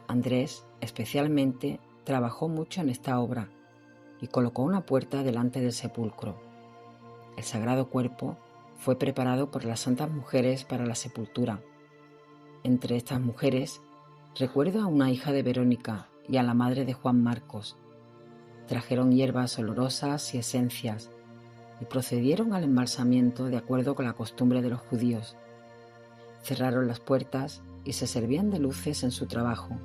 Andrés, especialmente, trabajó mucho en esta obra y colocó una puerta delante del sepulcro. El Sagrado Cuerpo fue preparado por las santas mujeres para la sepultura. Entre estas mujeres, recuerdo a una hija de Verónica y a la madre de Juan Marcos. Trajeron hierbas olorosas y esencias y procedieron al embalsamiento de acuerdo con la costumbre de los judíos. Cerraron las puertas y se servían de luces en su trabajo.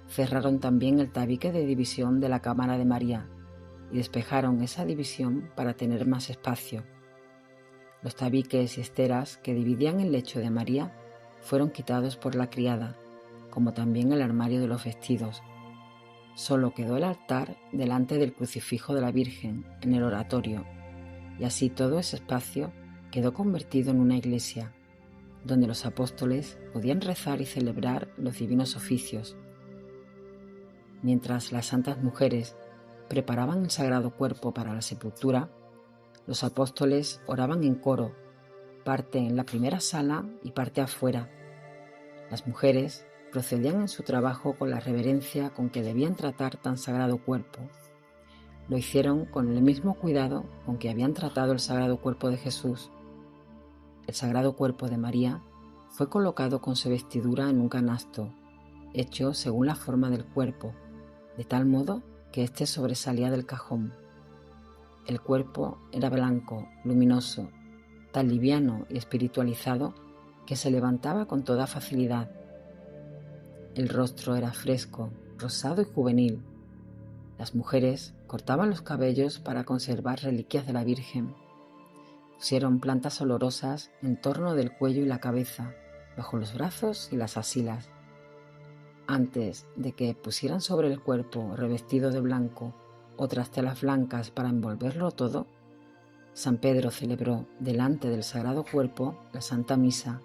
Cerraron también el tabique de división de la cámara de María y despejaron esa división para tener más espacio. Los tabiques y esteras que dividían el lecho de María fueron quitados por la criada, como también el armario de los vestidos. Solo quedó el altar delante del crucifijo de la Virgen en el oratorio, y así todo ese espacio quedó convertido en una iglesia, donde los apóstoles podían rezar y celebrar los divinos oficios. Mientras las santas mujeres preparaban el Sagrado Cuerpo para la sepultura, los apóstoles oraban en coro, parte en la primera sala y parte afuera. Las mujeres procedían en su trabajo con la reverencia con que debían tratar tan sagrado cuerpo. Lo hicieron con el mismo cuidado con que habían tratado el Sagrado Cuerpo de Jesús. El Sagrado Cuerpo de María fue colocado con su vestidura en un canasto, hecho según la forma del cuerpo, de tal modo que éste sobresalía del cajón. El cuerpo era blanco, luminoso, tan liviano y espiritualizado que se levantaba con toda facilidad. El rostro era fresco, rosado y juvenil. Las mujeres cortaban los cabellos para conservar reliquias de la Virgen. Pusieron plantas olorosas en torno del cuello y la cabeza, bajo los brazos y las axilas. Antes de que pusieran sobre el cuerpo revestido de blanco otras telas blancas para envolverlo todo, San Pedro celebró delante del Sagrado Cuerpo la Santa Misa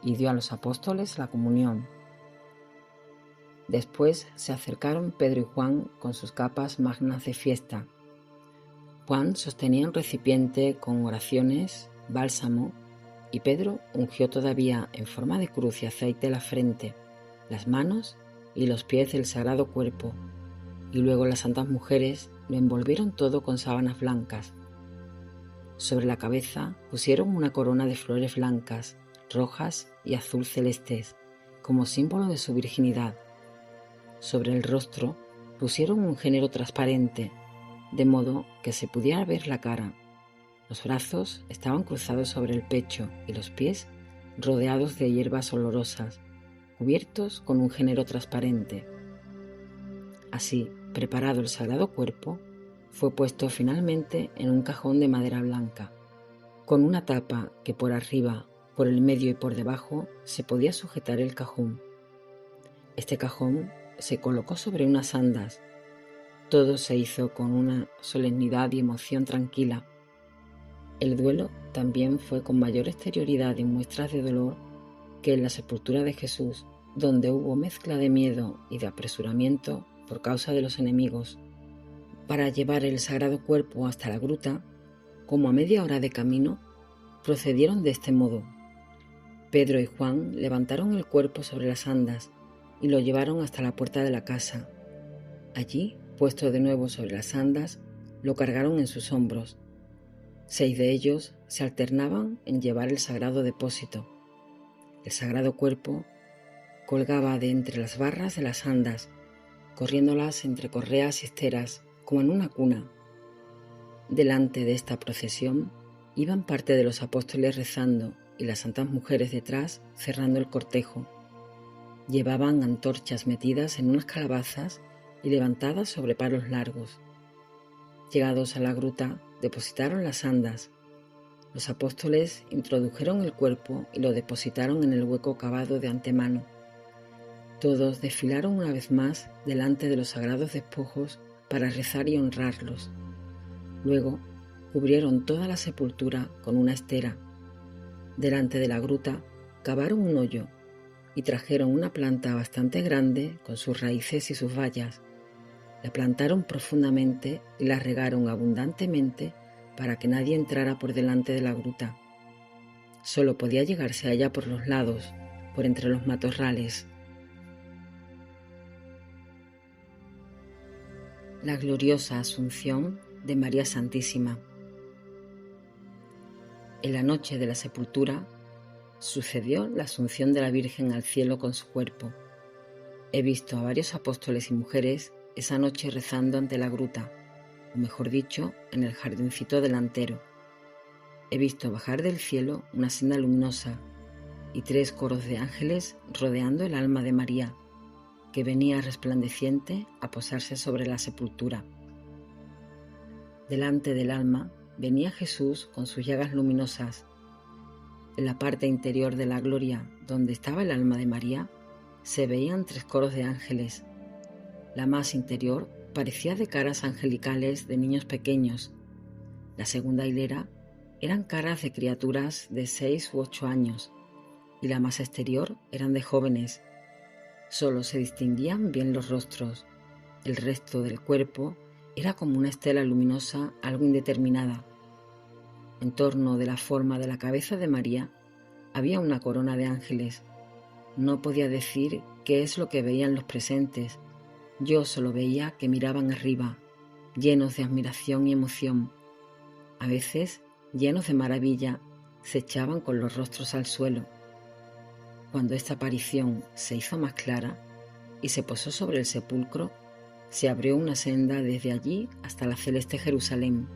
y dio a los apóstoles la comunión. Después se acercaron Pedro y Juan con sus capas magnas de fiesta. Juan sostenía un recipiente con oraciones, bálsamo, y Pedro ungió todavía en forma de cruz y aceite la frente, las manos y los pies del Sagrado Cuerpo, y luego las santas mujeres lo envolvieron todo con sábanas blancas. Sobre la cabeza pusieron una corona de flores blancas, rojas y azul celestes, como símbolo de su virginidad. Sobre el rostro pusieron un género transparente, de modo que se pudiera ver la cara. Los brazos estaban cruzados sobre el pecho y los pies rodeados de hierbas olorosas, cubiertos con un género transparente. Así, preparado el Sagrado Cuerpo, fue puesto finalmente en un cajón de madera blanca, con una tapa que por arriba, por el medio y por debajo se podía sujetar el cajón. Este cajón se colocó sobre unas andas. Todo se hizo con una solemnidad y emoción tranquila. El duelo también fue con mayor exterioridad y muestras de dolor que en la sepultura de Jesús, donde hubo mezcla de miedo y de apresuramiento por causa de los enemigos. Para llevar el Sagrado Cuerpo hasta la gruta, como a media hora de camino, procedieron de este modo. Pedro y Juan levantaron el cuerpo sobre las andas y lo llevaron hasta la puerta de la casa. Allí, puesto de nuevo sobre las andas, lo cargaron en sus hombros. 6 de ellos se alternaban en llevar el sagrado depósito. El Sagrado Cuerpo colgaba de entre las barras de las andas, corriéndolas entre correas y esteras, como en una cuna. Delante de esta procesión iban parte de los apóstoles rezando y las santas mujeres detrás cerrando el cortejo. Llevaban antorchas metidas en unas calabazas y levantadas sobre palos largos. Llegados a la gruta, depositaron las andas. Los apóstoles introdujeron el cuerpo y lo depositaron en el hueco cavado de antemano. Todos desfilaron una vez más delante de los sagrados despojos para rezar y honrarlos. Luego cubrieron toda la sepultura con una estera. Delante de la gruta cavaron un hoyo y trajeron una planta bastante grande con sus raíces y sus bayas. La plantaron profundamente y la regaron abundantemente para que nadie entrara por delante de la gruta. Solo podía llegarse a ella por los lados, por entre los matorrales. La gloriosa Asunción de María Santísima. En la noche de la sepultura sucedió la Asunción de la Virgen al cielo con su cuerpo. He visto a varios apóstoles y mujeres esa noche rezando ante la gruta, o mejor dicho, en el jardincito delantero. He visto bajar del cielo una senda luminosa y 3 coros de ángeles rodeando el alma de María, que venía resplandeciente a posarse sobre la sepultura. Delante del alma venía Jesús con sus llagas luminosas. En la parte interior de la gloria, donde estaba el alma de María, se veían 3 coros de ángeles. La más interior parecía de caras angelicales de niños pequeños. La segunda hilera eran caras de criaturas de 6 u 8 años, y la más exterior eran de jóvenes. Solo se distinguían bien los rostros. El resto del cuerpo era como una estela luminosa algo indeterminada. En torno de la forma de la cabeza de María había una corona de ángeles. No podía decir qué es lo que veían los presentes. Yo solo veía que miraban arriba, llenos de admiración y emoción. A veces, llenos de maravilla, se echaban con los rostros al suelo. Cuando esta aparición se hizo más clara y se posó sobre el sepulcro, se abrió una senda desde allí hasta la celeste Jerusalén.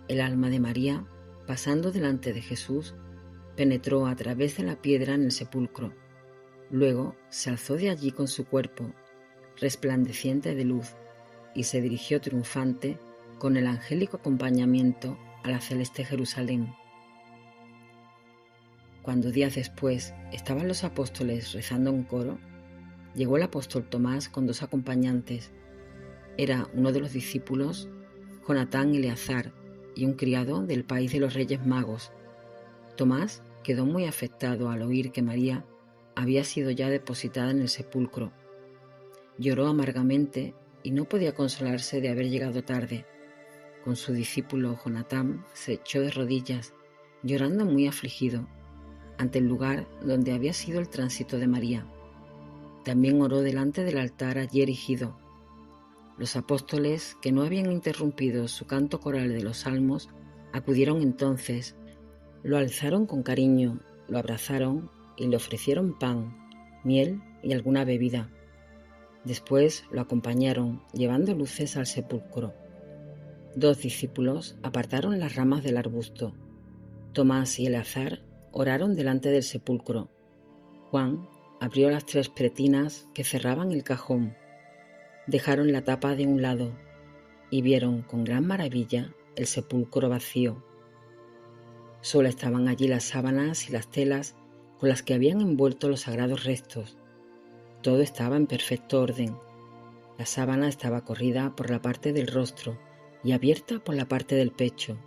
El alma de María, pasando delante de Jesús, penetró a través de la piedra en el sepulcro. Luego se alzó de allí con su cuerpo, resplandeciente de luz, y se dirigió triunfante con el angélico acompañamiento a la celeste Jerusalén. Cuando días después estaban los apóstoles rezando en coro, llegó el apóstol Tomás con 2 acompañantes. Era uno de los discípulos, Jonatán Eleazar, y un criado del país de los Reyes Magos. Tomás quedó muy afectado al oír que María había sido ya depositada en el sepulcro. Lloró amargamente y no podía consolarse de haber llegado tarde. Con su discípulo Jonatán se echó de rodillas, llorando muy afligido, ante el lugar donde había sido el tránsito de María. También oró delante del altar allí erigido. Los apóstoles, que no habían interrumpido su canto coral de los salmos, acudieron entonces, lo alzaron con cariño, lo abrazaron y le ofrecieron pan, miel y alguna bebida. Después lo acompañaron, llevando luces al sepulcro. 2 discípulos apartaron las ramas del arbusto. Tomás y Eleazar oraron delante del sepulcro. Juan abrió las 3 pretinas que cerraban el cajón. Dejaron la tapa de un lado y vieron con gran maravilla el sepulcro vacío. Solo estaban allí las sábanas y las telas con las que habían envuelto los sagrados restos. Todo estaba en perfecto orden. La sábana estaba corrida por la parte del rostro y abierta por la parte del pecho.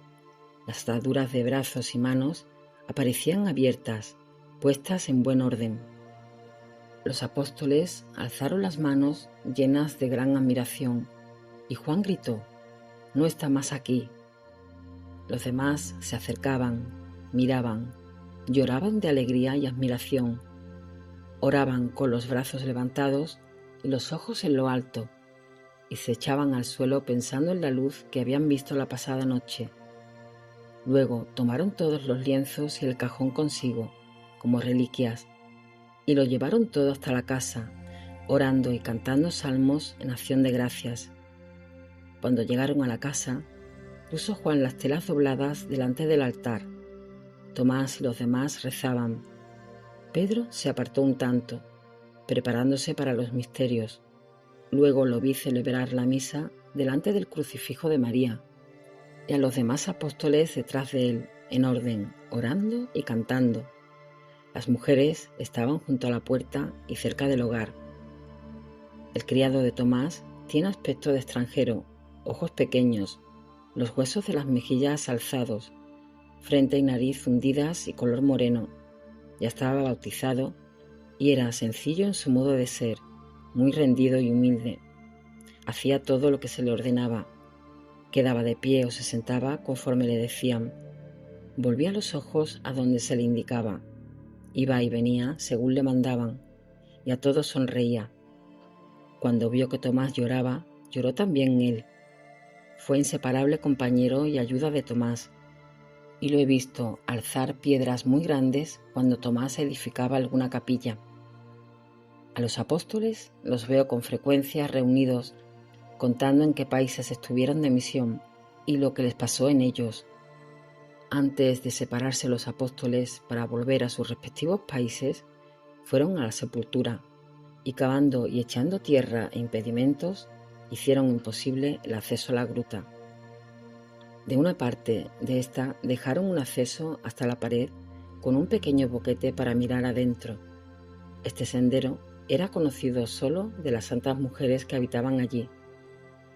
Las ataduras de brazos y manos aparecían abiertas, puestas en buen orden. Los apóstoles alzaron las manos llenas de gran admiración, y Juan gritó: «No está más aquí». Los demás se acercaban, miraban, lloraban de alegría y admiración, oraban con los brazos levantados y los ojos en lo alto, y se echaban al suelo pensando en la luz que habían visto la pasada noche. Luego tomaron todos los lienzos y el cajón consigo, como reliquias, y lo llevaron todo hasta la casa, orando y cantando salmos en acción de gracias. Cuando llegaron a la casa, puso Juan las telas dobladas delante del altar. Tomás y los demás rezaban. Pedro se apartó un tanto, preparándose para los misterios. Luego lo vi celebrar la misa delante del crucifijo de María, y a los demás apóstoles detrás de él, en orden, orando y cantando. Las mujeres estaban junto a la puerta y cerca del hogar. El criado de Tomás tiene aspecto de extranjero, ojos pequeños, los huesos de las mejillas alzados, frente y nariz hundidas y color moreno. Ya estaba bautizado y era sencillo en su modo de ser, muy rendido y humilde. Hacía todo lo que se le ordenaba. Quedaba de pie o se sentaba conforme le decían. Volvía los ojos a donde se le indicaba. Iba y venía según le mandaban, y a todos sonreía. Cuando vio que Tomás lloraba, lloró también él. Fue inseparable compañero y ayuda de Tomás, y lo he visto alzar piedras muy grandes cuando Tomás edificaba alguna capilla. A los apóstoles los veo con frecuencia reunidos, contando en qué países estuvieron de misión y lo que les pasó en ellos. Antes de separarse los apóstoles para volver a sus respectivos países, fueron a la sepultura y cavando y echando tierra e impedimentos, hicieron imposible el acceso a la gruta. De una parte de esta dejaron un acceso hasta la pared con un pequeño boquete para mirar adentro. Este sendero era conocido solo de las santas mujeres que habitaban allí.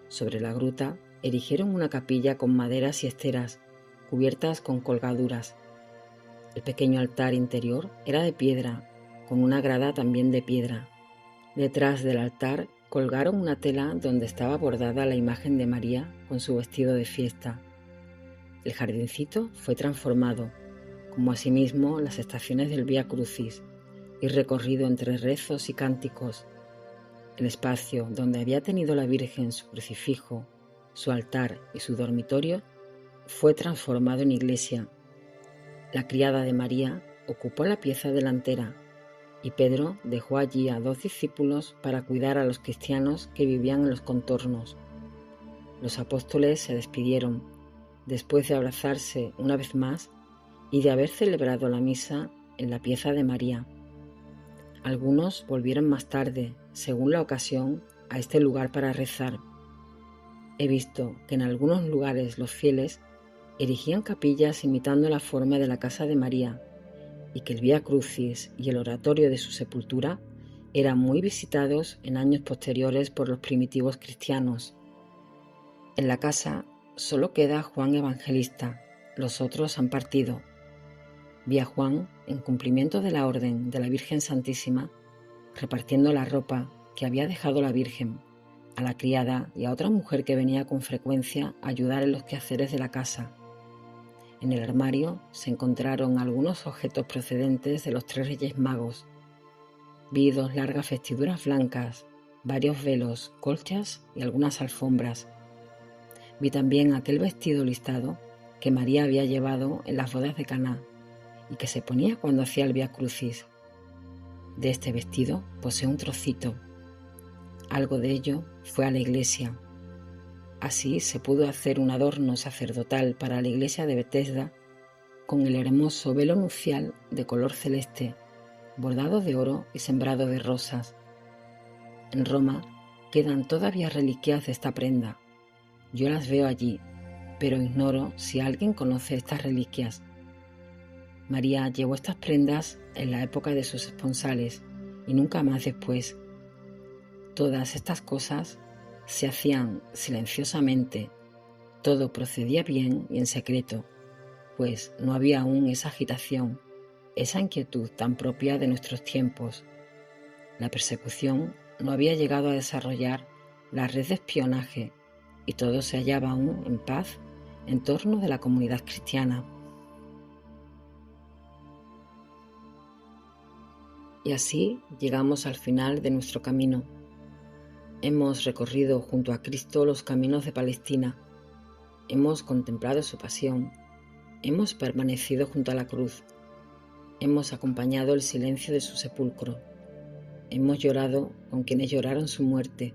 Sobre la gruta erigieron una capilla con maderas y esteras, cubiertas con colgaduras. El pequeño altar interior era de piedra, con una grada también de piedra. Detrás del altar colgaron una tela donde estaba bordada la imagen de María con su vestido de fiesta. El jardincito fue transformado, como asimismo las estaciones del Vía Crucis, y recorrido entre rezos y cánticos. El espacio donde había tenido la Virgen su crucifijo, su altar y su dormitorio fue transformado en iglesia. La criada de María ocupó la pieza delantera y Pedro dejó allí a 2 discípulos para cuidar a los cristianos que vivían en los contornos. Los apóstoles se despidieron, después de abrazarse una vez más y de haber celebrado la misa en la pieza de María. Algunos volvieron más tarde, según la ocasión, a este lugar para rezar. He visto que en algunos lugares los fieles erigían capillas imitando la forma de la casa de María, y que el Vía Crucis y el oratorio de su sepultura eran muy visitados en años posteriores por los primitivos cristianos. En la casa solo queda Juan Evangelista, los otros han partido. Vi a Juan, en cumplimiento de la orden de la Virgen Santísima, repartiendo la ropa que había dejado la Virgen a la criada y a otra mujer que venía con frecuencia a ayudar en los quehaceres de la casa. En el armario se encontraron algunos objetos procedentes de los 3 Reyes Magos. Vi 2 largas vestiduras blancas, varios velos, colchas y algunas alfombras. Vi también aquel vestido listado que María había llevado en las bodas de Caná y que se ponía cuando hacía el Vía Crucis. De este vestido posee un trocito. Algo de ello fue a la iglesia. Así se pudo hacer un adorno sacerdotal para la iglesia de Betesda con el hermoso velo nupcial de color celeste, bordado de oro y sembrado de rosas. En Roma quedan todavía reliquias de esta prenda. Yo las veo allí, pero ignoro si alguien conoce estas reliquias. María llevó estas prendas en la época de sus esponsales y nunca más después. Todas estas cosas se hacían silenciosamente, todo procedía bien y en secreto, pues no había aún esa agitación, esa inquietud tan propia de nuestros tiempos. La persecución no había llegado a desarrollar la red de espionaje y todo se hallaba aún en paz en torno de la comunidad cristiana. Y así llegamos al final de nuestro camino. Hemos recorrido junto a Cristo los caminos de Palestina, hemos contemplado su pasión, hemos permanecido junto a la cruz, hemos acompañado el silencio de su sepulcro, hemos llorado con quienes lloraron su muerte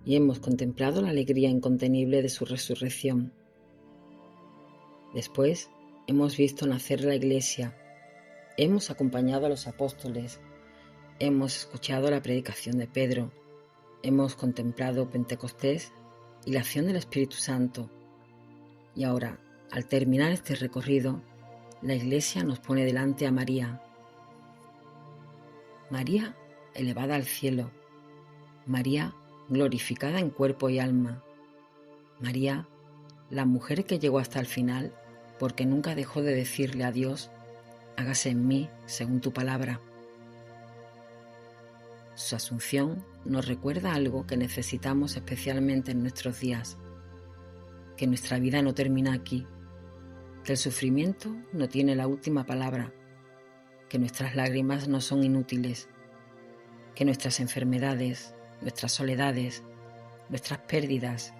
y hemos contemplado la alegría incontenible de su resurrección. Después hemos visto nacer la Iglesia, hemos acompañado a los apóstoles, hemos escuchado la predicación de Pedro, hemos contemplado Pentecostés y la acción del Espíritu Santo. Y ahora, al terminar este recorrido, la Iglesia nos pone delante a María. María elevada al cielo. María glorificada en cuerpo y alma. María, la mujer que llegó hasta el final porque nunca dejó de decirle a Dios: hágase en mí según tu palabra. su Asunción nos recuerda algo que necesitamos especialmente en nuestros días, que nuestra vida no termina aquí, que el sufrimiento no tiene la última palabra, que nuestras lágrimas no son inútiles, que nuestras enfermedades, nuestras soledades, nuestras pérdidas,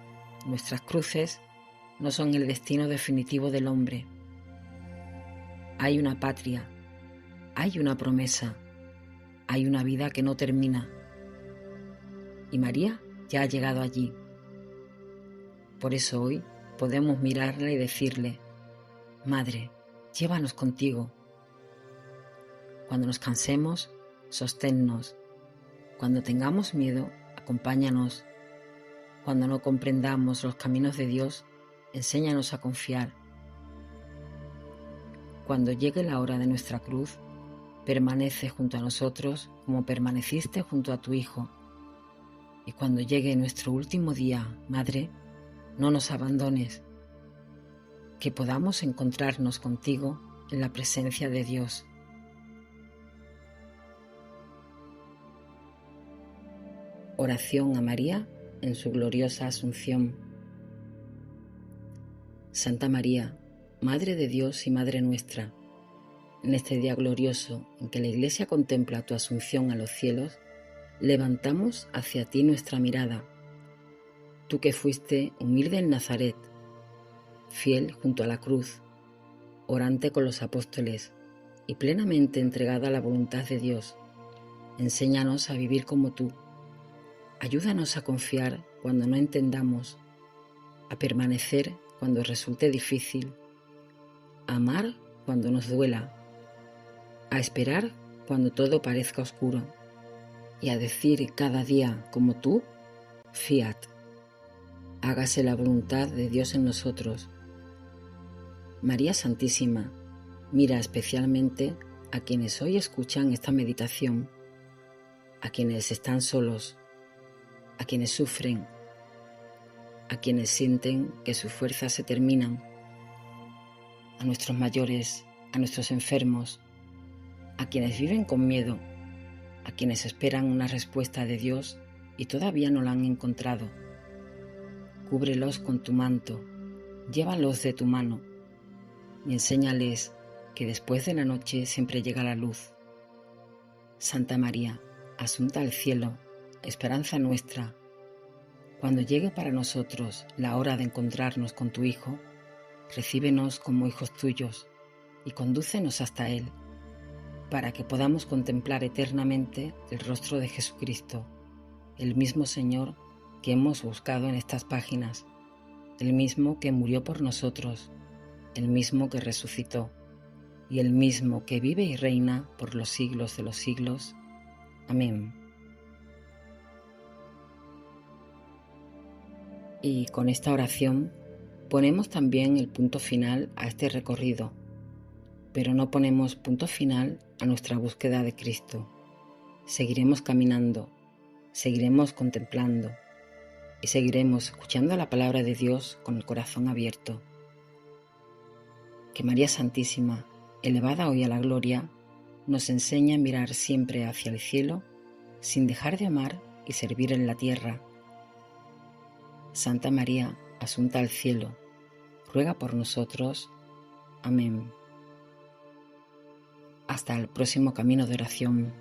nuestras cruces no son el destino definitivo del hombre. Hay una patria, hay una promesa, hay una vida que no termina. Y María ya ha llegado allí. Por eso hoy podemos mirarla y decirle: Madre, llévanos contigo. Cuando nos cansemos, sosténnos. Cuando tengamos miedo, acompáñanos. Cuando no comprendamos los caminos de Dios, enséñanos a confiar. Cuando llegue la hora de nuestra cruz, permanece junto a nosotros como permaneciste junto a tu Hijo. Y cuando llegue nuestro último día, Madre, no nos abandones, que podamos encontrarnos contigo en la presencia de Dios. Oración a María en su gloriosa Asunción. Santa María, Madre de Dios y Madre nuestra, en este día glorioso en que la Iglesia contempla tu Asunción a los cielos, levantamos hacia ti nuestra mirada. Tú que fuiste humilde en Nazaret, fiel junto a la cruz, orante con los apóstoles y plenamente entregada a la voluntad de Dios, enséñanos a vivir como tú. Ayúdanos a confiar cuando no entendamos, a permanecer cuando resulte difícil, a amar cuando nos duela, a esperar cuando todo parezca oscuro y a decir cada día como tú: Fiat. Hágase la voluntad de Dios en nosotros. María Santísima, mira especialmente a quienes hoy escuchan esta meditación, a quienes están solos, a quienes sufren, a quienes sienten que sus fuerzas se terminan, a nuestros mayores, a nuestros enfermos, a quienes viven con miedo, a quienes esperan una respuesta de Dios y todavía no la han encontrado. Cúbrelos con tu manto, llévalos de tu mano y enséñales que después de la noche siempre llega la luz. Santa María, asunta al cielo, esperanza nuestra, cuando llegue para nosotros la hora de encontrarnos con tu Hijo, recíbenos como hijos tuyos y condúcenos hasta Él, para que podamos contemplar eternamente el rostro de Jesucristo, el mismo Señor que hemos buscado en estas páginas, el mismo que murió por nosotros, el mismo que resucitó y el mismo que vive y reina por los siglos de los siglos. Amén. Y con esta oración ponemos también el punto final a este recorrido, pero no ponemos punto final a nuestra búsqueda de Cristo. Seguiremos caminando, seguiremos contemplando y seguiremos escuchando la palabra de Dios con el corazón abierto. Que María Santísima, elevada hoy a la gloria, nos enseñe a mirar siempre hacia el cielo sin dejar de amar y servir en la tierra. Santa María, asunta al cielo, ruega por nosotros. Amén. Hasta el próximo camino de oración.